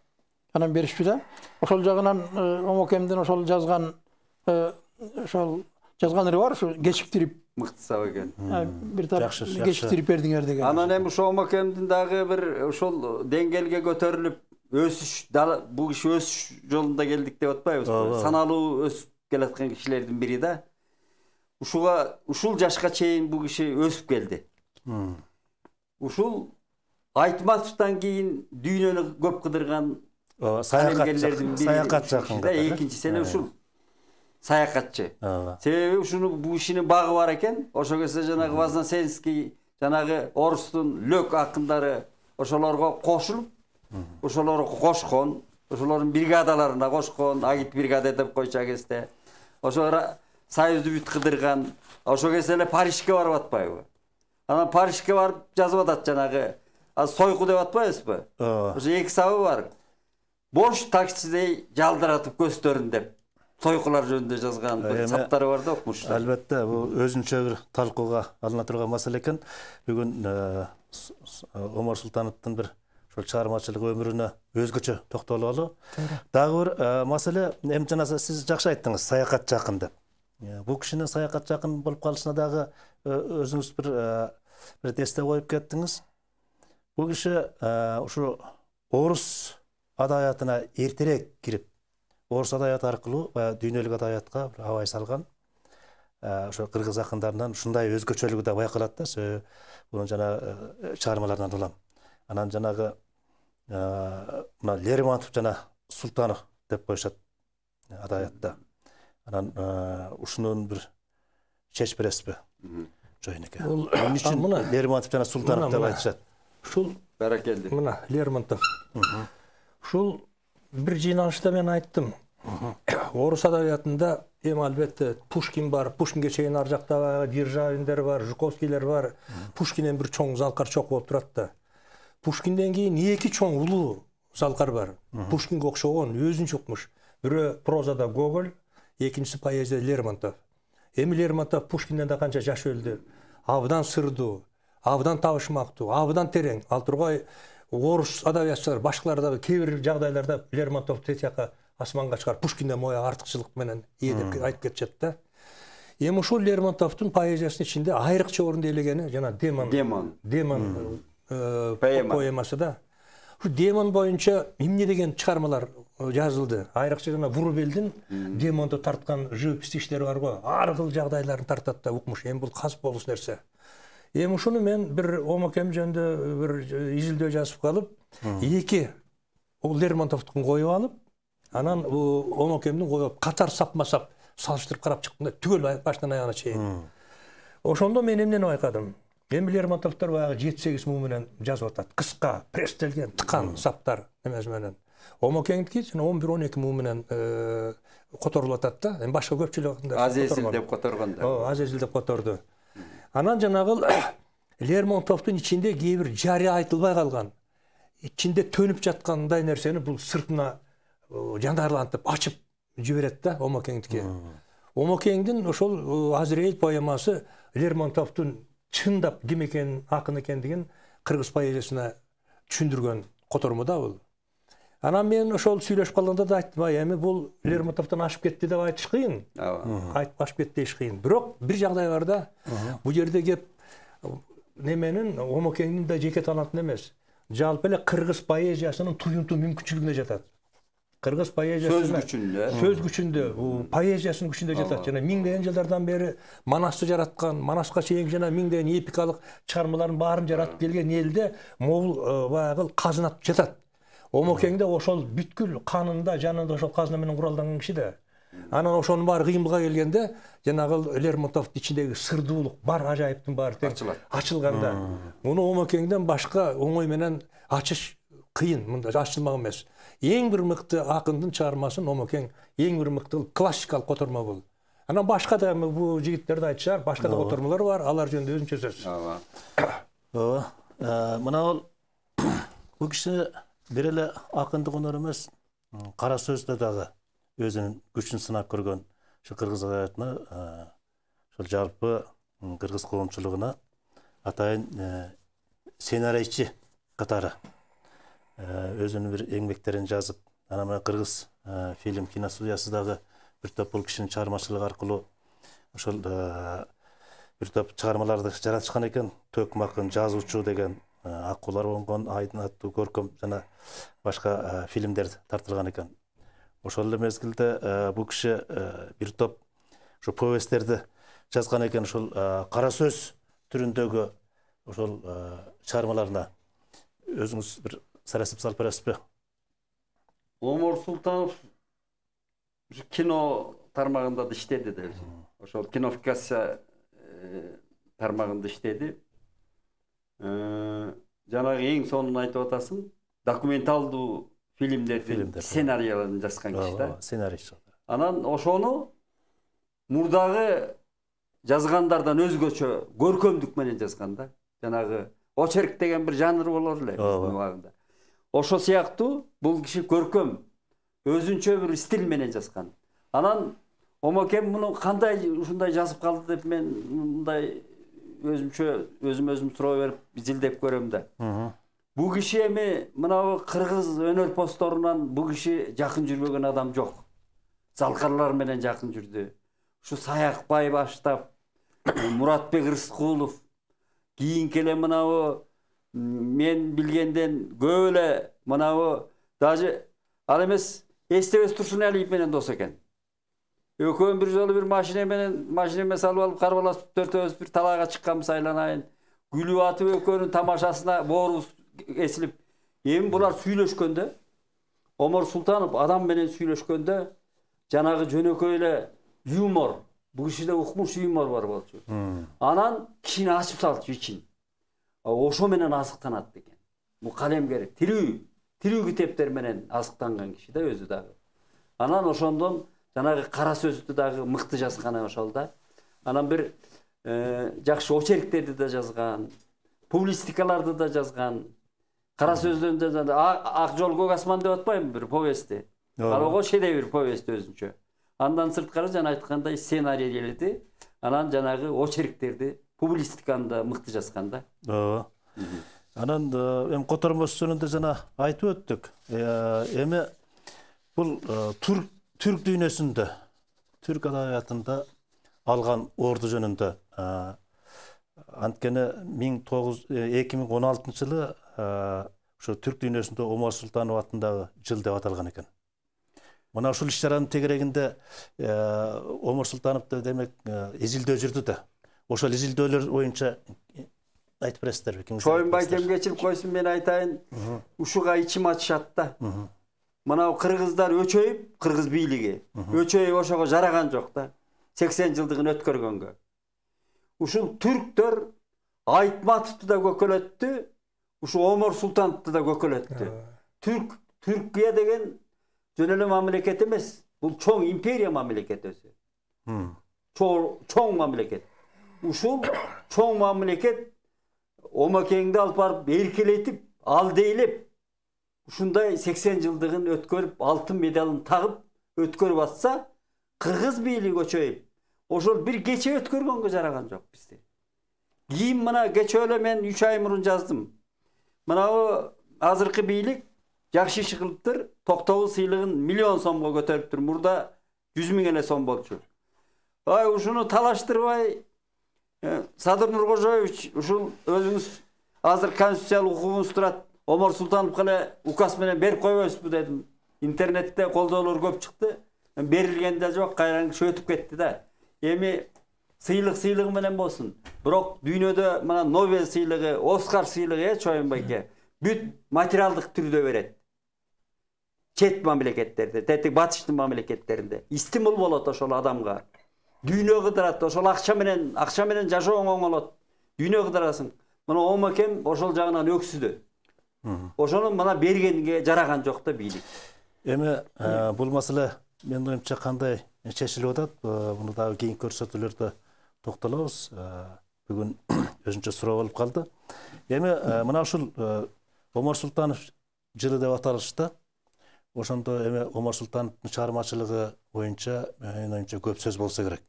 анан беришпи да. Ошол жагынан Омокемдин ошол жазган ыры бар, ушу кечиктирип мыктысап экен. Бир таап кечиктирип бердиңер деген. Анан эми ошо Омокемдин дагы бир ошол деңгээлге көтөрүлүп өсүш, бул киши өсүш жолунда келдик деп атпайбызбы? Саналуу өсүп келаткан кишилердин бири да. Ушул жашка чейин бул киши өсүп келди. Ушул Айтматовдон кийин дүйнөнү көп кыдырган саякат жакын. Экинчисине ушул саякатчы. Себеби ушуну бул кишинин багы бар экен. Ошо кезде жанагы Вознесенский, жанагы орустун лөк акындары ошолорго кошулуп, ошолорго кошкон, ошолордун бригадаларына кошкон, агит бригада деп койчу кезде. Ошо Союзду бүт кыдырган, ошо кезде эле Парижге барып атпайбы? Анан Парижге барып жазып атат жанагы сойку деп атпайбызбы? Ошо эки сабы бар. Бош таксидей жалдыратып көздөрүн деп сойкулар жөнүндө жазган саптары бар да, окумуштар. Албетте, бул өзүнчө бир талкууга алына турган маселе экен. Бүгүн Омар Султановдун бир ошол чыгармачылык өмүрүнө өзгөчө токтололу. Дагы бир маселе, эми жана сиз жакшы айттыңыз, саякат жакын деп. Бул кишинин саякат жакын болуп калышына дагы өзүңүз бир эсте коюп кеттиңиз. Бул киши ушу орус адабиятына эртерээк кирип, орус адабияты аркылуу дүйнөлүк адабиятка абай салган. Ошо кыргыз акындарынан ушундай өзгөчөлүгү да байкалат да. Бунун жана чыгармаларынан улам. Анан жанагы мына Лермонтов жана Султанов деп коюшат адабиятта. Анан ушунун бир чеч бересизби? Жойнеке. Эмне үчүн Лермонтов жана Султанов деп айтышат? Ушул баракелди. Мына Лермонтов. Ушул бир жыйналышта мен айттым. Орус адабиятында эми албетте Пушкин бар, Пушкинге чейин ар жакта Державиндер бар, Жуковскийлер бар. Пушкинден бир чоң залкар чок болуп турат да. Пушкинден кийин эки чоң улуу залкар бар. Пушкинге окшогон өзүнчө укмуш. Бирөө прозада Гоголь, экинчиси поэзия Лермонтов. Эми Лермонтов Пушкинден да канча жаш өлдү. Абдан сырдуу, абдан табышмактуу, абдан терең. Ал тургай орус адабиятчылар башкалар да кээ бир жагдайларда Лермонтов тетияка асманга чыгарып Пушкинден моя артыкчылык менен деп айтып кетишет да. Эми ушул Лермонтовдун поэзиясынын ичинде айрыкча орунду ээлегени жана Демон поэмасы да. Ушу Демон боюнча эмне деген чыгармалар жазылды. Айрыкча жана Вурубелдин Демонду тарткан живопись иштери бар го. Ар кыл жагдайларын тартат да укмуш. Эми бул кас болуш нерсе. Эми ушуну мен бир Омокем жөнүндө бир изилдөө жазып калып, эки ол Лермонтовдун коюп алып, анан Омокемдин коюп катар сапма-сап салыштырып карап чыктым да, түгөл баштан аягына чейин. Ошондо мен эмнени байкадым? Эми Лермонтовдор баягы 7-8 муу менен жазып атат. Кыска, пресстелген, тыкан саптар эмес менен. Омокеңдики 11-12 муу менен которулуп атат да. Эми башка көпчүлүк Азезил деп которгон да. Азезил деп которду. Анан жанагы Лермонтовдун ичинде кээ бир жарыя айтылбай калган, ичинде төнүп жаткандай нерсени бул сыртына жандарлантып ачып жиберет да Омокеңдики. Омокеңдин ошол Азраил поэмасы Лермонтовдун чындап ким экенин, акын экендигин кыргыз поэзиясына түшүндүргөн котормо да бул. Анан мен ошол сүйлөшүп калганда да айттым, эми бул Лермонтовдон ашып кетти деп айтыш кыйын. Айтып ашып кетти деш кыйын. Бирок бир жагдай бар да. Бул жерде кеп неменин Омокеңдин да жеке талантын эмес. Жалпы эле кыргыз поэзиясынын туюнтуу мүмкүнчүлүгүнө жатат. Кыргыз поэзиясында сөз күчүндө, поэзиясынын күчүндө жатат. Жана миңдеген жылдардан бери Манасты жараткан, Манаска чейин жана миңдеген эпикалык чыгармаларын баарын жаратып келген элде могул баягы казына жатат. Омокеңде ошол бүткүл канында, жанында ошол казына менен куралданган киши да. Анан ошонун баары кыймылга келгенде, жанагы Лермонтовдун ичиндеги сырдуулук, бар ажайыптын баары ачылганда, муну Омокеңден башка оңой менен ачыш кыйын, мында ачылмак эмес. Эң бир мыкты акындын чыгармасын Омокең эң бир мыкты классикалык котормо бул. Анан башка да бул жигиттер да айтышар, башка да котормолор бар, алар жөнүндө өзүнчө сөз. Мына бул киши бир эле акындык өнөр эмес, кара сөздө дагы өзүнүн күчүн сынап көргөн ушу кыргыз адабиятына, ошол жалпы кыргыз коомчулугуна атайын сценарийчи катары өзүнүн бир эңбектерин жазып, анан мына кыргыз фильм киностудиясы дагы бир топ бул кишинин чыгармачылыгы аркылуу ошол бир топ чыгармаларды жаратышкан экен. Төкмакын, жазуучу деген Аккулар оңгон, Айдын аттуу көркөм жана башка фильмдер тартылган экен. Ошол эле мезгилде бул киши бир топ ошо повесттерди жазган экен. Ошол кара сөз түрүндөгү ошол чыгармаларына өзүңүз бир сарасып салып бересизби? Омар Султанов кино тармагында да иштеди да. Ошол кинофикация тармагында иштеди. Жанагы эң сонун айтып атасың, документалдуу фильмдердин сценарийлерин жазган киши да. Сценарийчи. Анан ошону мурдагы жазгандардан өзгөчө көркөмдүк менен жазган да. Жанагы очерк деген бир жанр болор эле биздин убагында. Ошо сыяктуу бул киши көркөм, өзүнчө бир стиль менен жазган. Анан Омокем муну кандай ушундай жазып калды деп мен мындай өзүм суроо берип изилдеп көрөм да. Бул киши эми мына кыргыз өнөр посторунан бул киши жакын жүрбөгөн адам жок. Залкарлар менен жакын жүрдү. Ушу Саякбай баштап, Муратбек Рыскулов, кийинки эле мына мен билгенден көп эле мына даже ал эмес Эстебес Турсуналиев менен дос экен. Экөөм бир жолу бир машинеме салып алып карбаласып төртөөбүз бир талаага чыкканбыз Айлан айын. Гүлүп атып экөөнүн тамашасына боорубуз эсилип. Эми булар сүйлөшкөндө, Омар Султанов адам менен сүйлөшкөндө жанагы жөнөкөй эле юмор, бул кишиде укмуш юмор бар болчу. Анан кишини ачып салчу ичин. Ошо менен азыктанат экен. Бул калемгер тирүү китептер менен азыктанган киши да өзү дагы. Анан ошондон жанагы кара сөздү дагы мыкты жазган ошол да. Анан бир жакшы очерктерди да жазган, публистикаларды да жазган. Кара сөздөн да Ак жол көк асман деп атпайбы бир повести. Ал ого шедевр повест өзүнчө. Андан сырткары жана айткандай сценарийлерди, анан жанагы очерктерди, публистиканы да мыкты жазган да. Ооба. Анан эми котормос жөнүндө жана айтып өттүк. Эми бул түрк дүйнөсүндө, түрк адабиятында алган орду жөнүндө анткени 2016 жылы ошо түрк дүйнөсүндө Омар Султанов атындагы жыл деп аталган экен. Мына ушул иш-чаранын тегерегинде Омар Султановду демек изилдөө жүрдү да. Ошол изилдөөлөр боюнча айтып бересиздерби? Чоюнбай кемгечилип койсун, мен айтайын, ушуга ичим ачышат да. Мына кыргыздар өчөйүп, кыргыз бийлиги өчөйүп ошого жараган жок да. 80 жылдыгын өткөргөнгө. Ушул түрктөр Айтматовду да көкөлөттү, ушу Омар Султановду да көкөлөттү. Түркия деген жөн эле мамлекет эмес. Бул чоң империя мамлекет өзү. Чоң мамлекет. Ушул чоң мамлекет Омакеңди алып барып эркелетип, алдейлеп, ушундай 80 жылдыгын өткөрүп, алтын медалын тагып өткөрүп атса, кыргыз бийлиги көчөйүп, ошол бир кече өткөргөнгө жараган жок бизде. Кийин мына кече эле мен 3 ай мурун жаздым. Мына азыркы бийлик жакшы иш кылыптыр, токтогул сыйлыгын 1 миллион сомго көтөрүптүр. Мурда 100 000 эле сом болчу. Ай, ушуну талаштырбай, Садыр Нуркожоевич, ушул өзүңүз азыр конституциялык укугуңуз турат, Омар Султановго эле указ менен берип койбойсузбу дедим. Интернетте колдоолор көп чыкты. Берилген да жок, кайраң өтүп кетти да. Эми сыйлык менен болсун. Бирок дүйнөдө мына Нобель сыйлыгы, Оскар сыйлыгы Чоюн байке бүт материалдык түрдө берет. Чет мамлекеттерде, тетик батыштын мамлекеттеринде стимул болот ошол адамга. Дүйнө кыдырат, ошол акча менен жашооң оңолот. Дүйнө кыдырасың. Мына Омакем ошол жагынан өксүдү. Ошону мына бергенге жараган жок да бийлик. Эми бул маселе мен оюмча кандай чечилип атат, муну дагы кийинки көрсөтүүлөрдө токтолобуз. Бүгүн өзүнчө суроо болуп калды. Эми мына ушул Омар Султанов жылы деп аталышты. Ошондо эми Омар Султановдун чыгармачылыгы боюнча менин оюмча көп сөз болсо керек.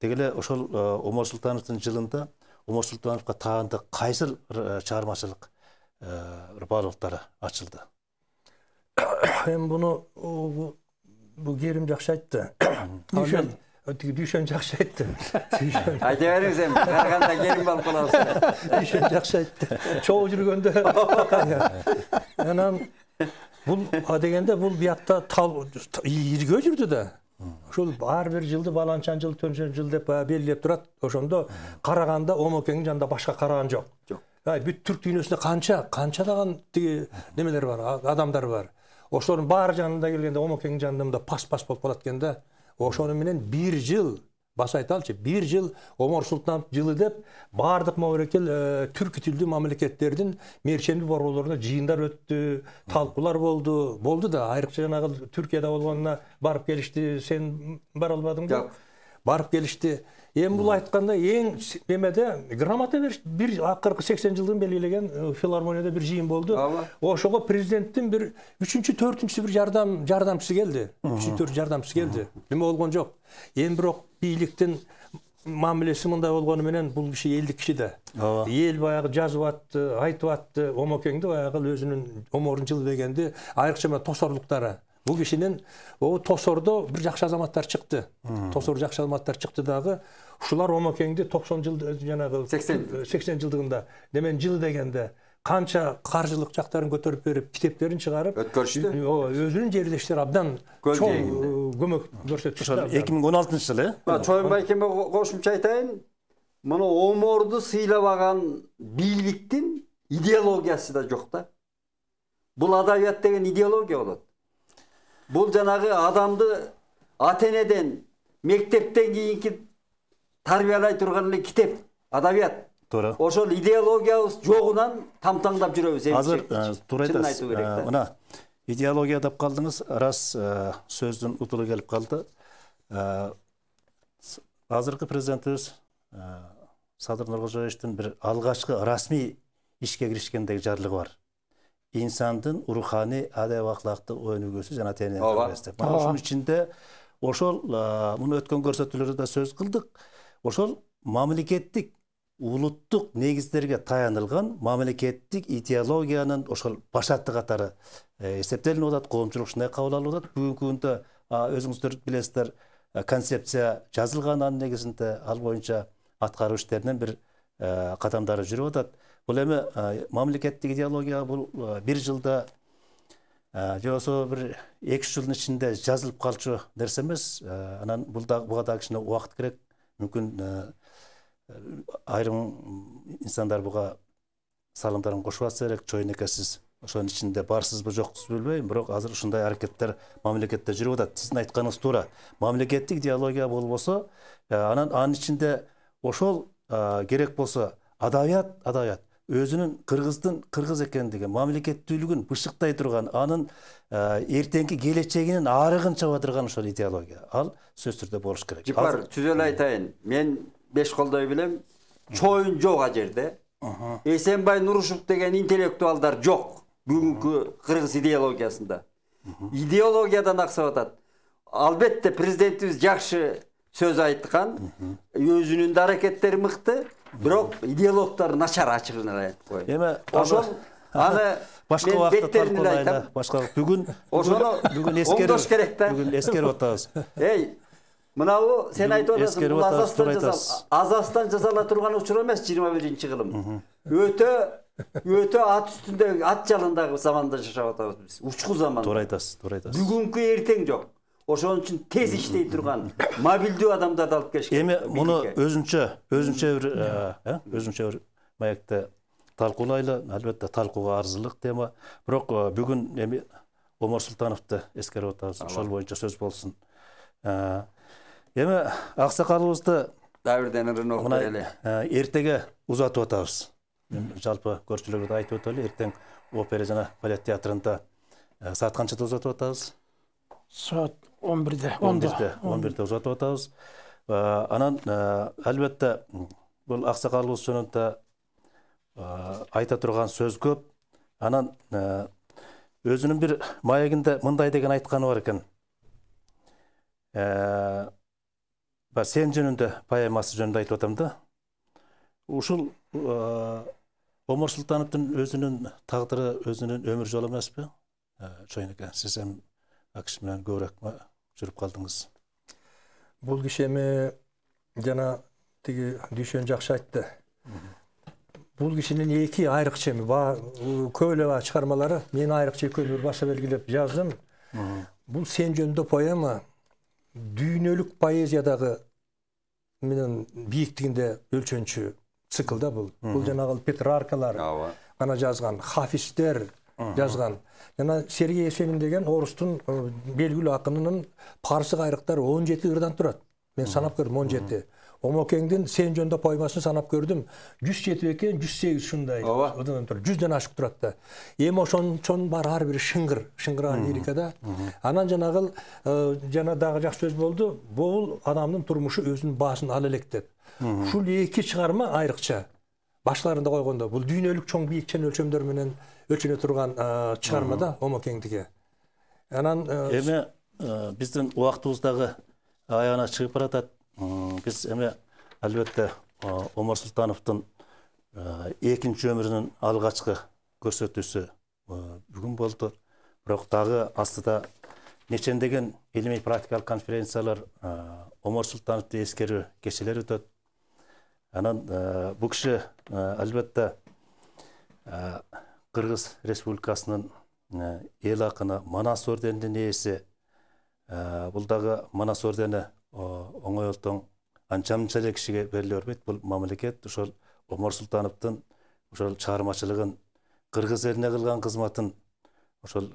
Дегеле ошол Омар Султановдун жылында Омар Султановго таандык кайсыл чыгармачылык баалуулуктары ачылды? Эми буну бу Керим жакшы айтты. Дүйшөн жакшы айтты. Айта бериңиз эми, караганда Керим болуп калабыз. Дүйшөн жакшы айтты. Чогуу жүргөндө. Анан бул дегенде бул биякта иргөө жүрдү да. Ошол ар бир жылды баланчан жыл, төнчөн жыл деп белгилеп турат. Ошондо караганда Омакеңдин жанында башка караган жок. Бүт түрк дүйнөсүндө канча даган немелер бар, адамдар бар. Ошолордун баары жанында келгенде Омакеңдин жанында пас-пас болуп калат экенде. Ошону менен 1 жыл, баса айталычы, 1 жыл Омар Султанов жылы деп баардык мамлекет түрк тилдүү мамлекеттердин мерчемдүү борборлорунда жыйындар өттү, талкуулар болду да, айрыкча жанагы Түркияда болгонуна барып келишти. Сен бара албадыңбы? Жок. Барып келишти. Эми бул айтканда эң немеде грамота беришти. Бир акыркы 80 жылдын белгилеген филармонияда бир жыйын болду. Ошого президенттин бир 3-4-чү бир жардамчысы келди. 3-4 жардамчысы келди. Неме болгон жок. Эми бирок бийликтин мамилеси мындай болгону менен бул киши элдик киши да. Эл баягы жазып атты, айтып атты, Омакеңди баягы өзүнүн Омордун жылы дегенди айрыкча тосорлуктары. Бул кишинин тосордо бир жакшы азаматтар чыкты. Тосор жакшы азаматтар чыкты дагы. Ушулар Омакеңди 90 жыл жанагы 80 жылдыгында демен жылы дегенде канча каржылык жактарын көтөрүп берип, китептерин чыгарып, өткөрүштү. Өзүнүн жердештери абдан чоң көмөк көрсөттү. 2016-жылы. Чоюн байкеме кошумча айтайын. Муну Оморду сыйлабаган бийликтин идеологиясы да жок да. Бул адабият деген идеология болот. Бул жанагы адамды ата-энеден, мектептен кийинки тарбиялай турган эле китеп, адабият. Туура. Ошол идеологиябыз жогунан тамтаңдап жүрөбүз. Азыр туура айтасыз. Мына идеология деп калдыңыз, рас сөздүн утулу келип калды. Азыркы президентибиз Садыр Нуркожоевичтин бир алгачкы расмий ишке киришкендеги жарлыгы бар. İnsandın ruhani adab ahlakta önügösü jana tenen көрсөтөт. Мына ошонун ичинде ошол муну өткөн көрсөтүүлөрдө сөз кылдык. Ошол мамлекеттик улуттук негиздерге таянылган мамлекеттик идеологиянын ошол башаты катары эсептелип атат, коомчулук ушундай кабыл алып атат. Бүгүнкү күндө өзүңүздөр билесиздер, концепция жазылган, анын негизинде ал боюнча аткаруу иштеринен бир кадамдары жүрүп атат. Бул эми мамлекеттик идеология бул бир жылда же болсо бир 2 жылдын ичинде жазылып калчу нерсе эмес. Анан буга да кичине убакыт керек. Мүмкүн айрым инсандар буга салымдарын кошуп атса керек. Чоюн эке, сиз ошонун ичинде барсызбы жоксузбу билбейм, бирок азыр ушундай аракеттер мамлекетте жүрүп атат. Сиздин айтканыңыз туура. Мамлекеттик идеология болбосо, анын ичинде ошол керек болсо Adabiyat. Özünün Kırgız ekendigi, mamлекеттүүлүгүн бышыктай турган, анын эртеңки келечегинин арыгын чаба турган ошол идеология. Ал сөз түрдө болуш керек. Жипар, түзөл айтайын. Мен беш колдой билем. Чоюн жок а жерде. Эсенбай Нурушев деген интеллектуалдар жок. Бүгүнкү кыргыз идеологиясында. Идеологиядан аксап атат. Албетте президентибиз жакшы сөз айткан, өзүнүн да аракеттери мыкты, бирок идеологдор начар ачыгын айтып коет. Эми ошол аны башка убакытта талкуулайлы. Бүгүн оңдош керек да. Бүгүн эскерип атабыз. Мынабу сен айтып атасың, бул Азастан жасала турган учур эмес 21-кылым. Өтө ат үстүндө, ат жалындагы заманда жашап атабыз биз. Учку заманда. Туура айтасыз. Бүгүнкү эртең жок. Ошон үчүн тез иштей турган мобилдүү адамдарды алып келиш керек. Эми муну өзүнчө бир маекте талкуулайлы. Албетте талкууга арзылык тема. Бирок бүгүн эми Омар Султановду эскерип атабыз. Ошол боюнча сөз болсун. Эми аксакалыбызды дабирден ырын окуп эле. Эртеге узатып атабыз. Жалпы көрчүлөргө айтып өтөлү. Эртең опера жана балет театрында саат канчада узатып атабыз? Saat 11'de. 11'de uzatып атабыз. Анан албетте бул аксакалыбыз жөнүндө айта турган сөз көп. Анан өзүнүн бир маегинде мындай деген айтканы бар экен. Сен жөнүндө поэмасы жөнүндө айтып атам да. Ушул Омар Султановдун өзүнүн тагдыры, өзүнүн өмүр жолу эмеспи? Чойнеке, сиз эми акш менен көбүрөөк жүрүп калдыңыз. Бул киши жана тиги Дүйшөн жакшы айтты. Бул кишинин эки айрыкча көп эле чыгармалары, мен айрыкча экөөнү баша белгилеп жаздым. Бул сен жөнүндө поэма дүйнөлүк поэзиядагы менен бийиктигинде өлчөнчү циклда бул. Бул жанагы Петраркалар гана жазган, Хафистер жазган. Жана Сергей Есенин деген орустун белгилүү акынынын парсы кайрыктары 17 ырдан турат. Мен санап көрдүм 17. Омокеңдин сен жөнүндө поэмасын санап көрдүм. 107 экен, 108 ушундай. Одан тур 100дөн ашык турат да. Эми ошон бар ар бир шыңгырган лирикада. Анан жанагы жана дагы жакшы сөз болду. Бул адамдын турмушу өзүнүн баасын ала элек деп. Ушул эки чыгарма айрыкча. Башларында койгондо бул дүйнөлүк чоң бийикчен өлчөмдөр менен өлчөнө турган чыгармада Омокеңдиги. Анан эми биздин убактыбыз дагы аягына чыгып баратат. Биз эми албетте Омар Султановдун экинчи өмүрүнүн алгачкы көрсөтүүсү бүгүн болду. Бирок дагы астыда нечендеген илимий практикалык конференциялар, Омар Султановду эскерүү кечелери өтөт. Анан бул киши албетте Кыргыз Республикасынын эл акыны Манас орденинин ээси. Бул дагы Манас ордени оңойлтоң анча-мынча эле кишиге бериле бербейт. Бул мамлекет ошол Омар Султановдун ошол чыгармачылыгын, кыргыз элине кылган кызматын ошол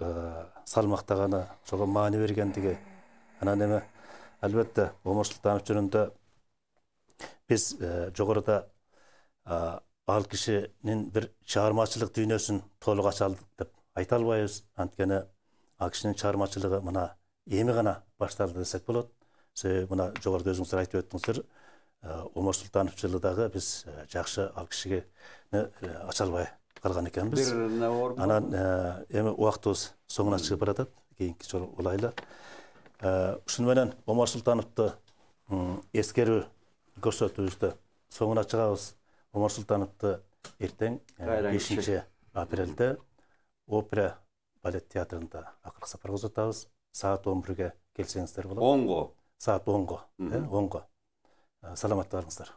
салмактаганы, ошого маани бергендиги. Анан эми албетте Омар Султанов жөнүндө биз жогоруда ал кишинин бир чыгармачылык дүйнөсүн толук ача алдык деп айта албайбыз. Анткени ал кишинин чыгармачылыгы мына эми гана башталды десек болот. Мына жогоруда өзүңүздөр айтып өттүңүздөр, Омар Султанов жылы дагы биз жакшы ал кишиге ача албай калган экенбиз. Анан эми убактыбыз соңуна чыгып баратат. Кийинки жолу улайлы. Ушуну менен Омар Султановду эскерүү көрсөтүүбүздү соңуна чыгабыз. Омар Султановду эртең 5 апрелде опера балет театрында акыркы сапарга узатабыз. Саат 11-ге келсеңиздер болот. 10-го. Saat 10'go. 10'go. Salamat barыңыздар.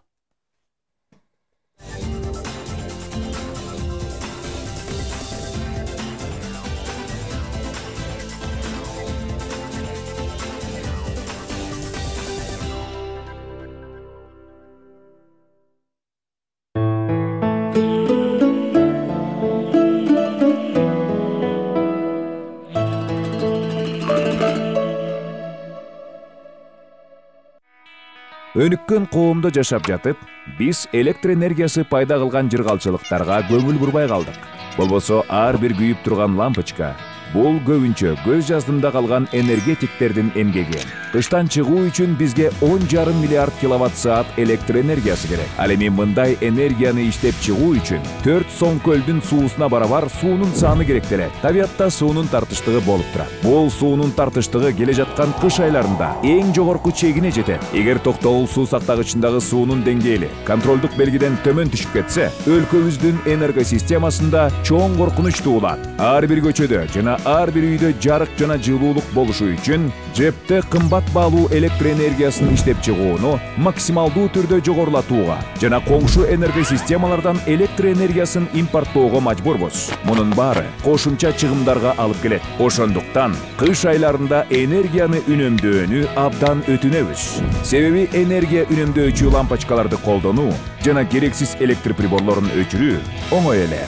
Өнүккөн коомдо жашап жатып, биз электр энергиясы пайда кылган жыргалчылыктарга көңүл бурбай калдык. Болбосо ар бир күйүп турган лампочка бул көбүнчө көз жаздымда калган энергетиктердин эмгеги. Кыштан чыгуу үчүн бизге 10,5 миллиард киловатт-саат электр энергиясы керек. Ал эми мындай энергияны иштеп чыгуу үчүн 4 Соң көлдүн суусуна барабар суунун саны керектелет. Табиатта суунун тартыштыгы болуп турат. Бул суунун тартыштыгы келе жаткан кыш айларында эң жогорку чегине жетет. Эгер токтогул суу сактагычындагы суунун деңгээли контролдук белгиден төмөн түшүп кетсе, өлкөбүздүн энергосистемасында чоң коркунуч туулат. Ар бир көчөдө жана ар бир үйдө жарык жана жылуулук болушу үчүн жепте кымбат баалуу электр энергиясын иштеп чыгууну максималдуу түрдө жогорулатууга жана коңшу энергосистемалардан электр энергиясын импорттоого мажбурбуз. Мунун баары кошумча чыгымдарга алып келет. Ошондуктан кыш айларында энергияны үнөмдөөнү абдан өтүнөбүз. Себеби энергия үнөмдөөчү лампочкаларды колдонуу жана керексиз электр приборлорун өчүрүү оңой эле.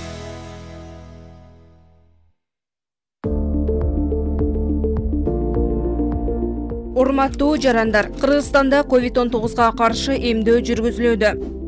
Урматтуу жарандар, Кыргызстанда COVID-19-га каршы эмдөө жүргүзүлүүдө.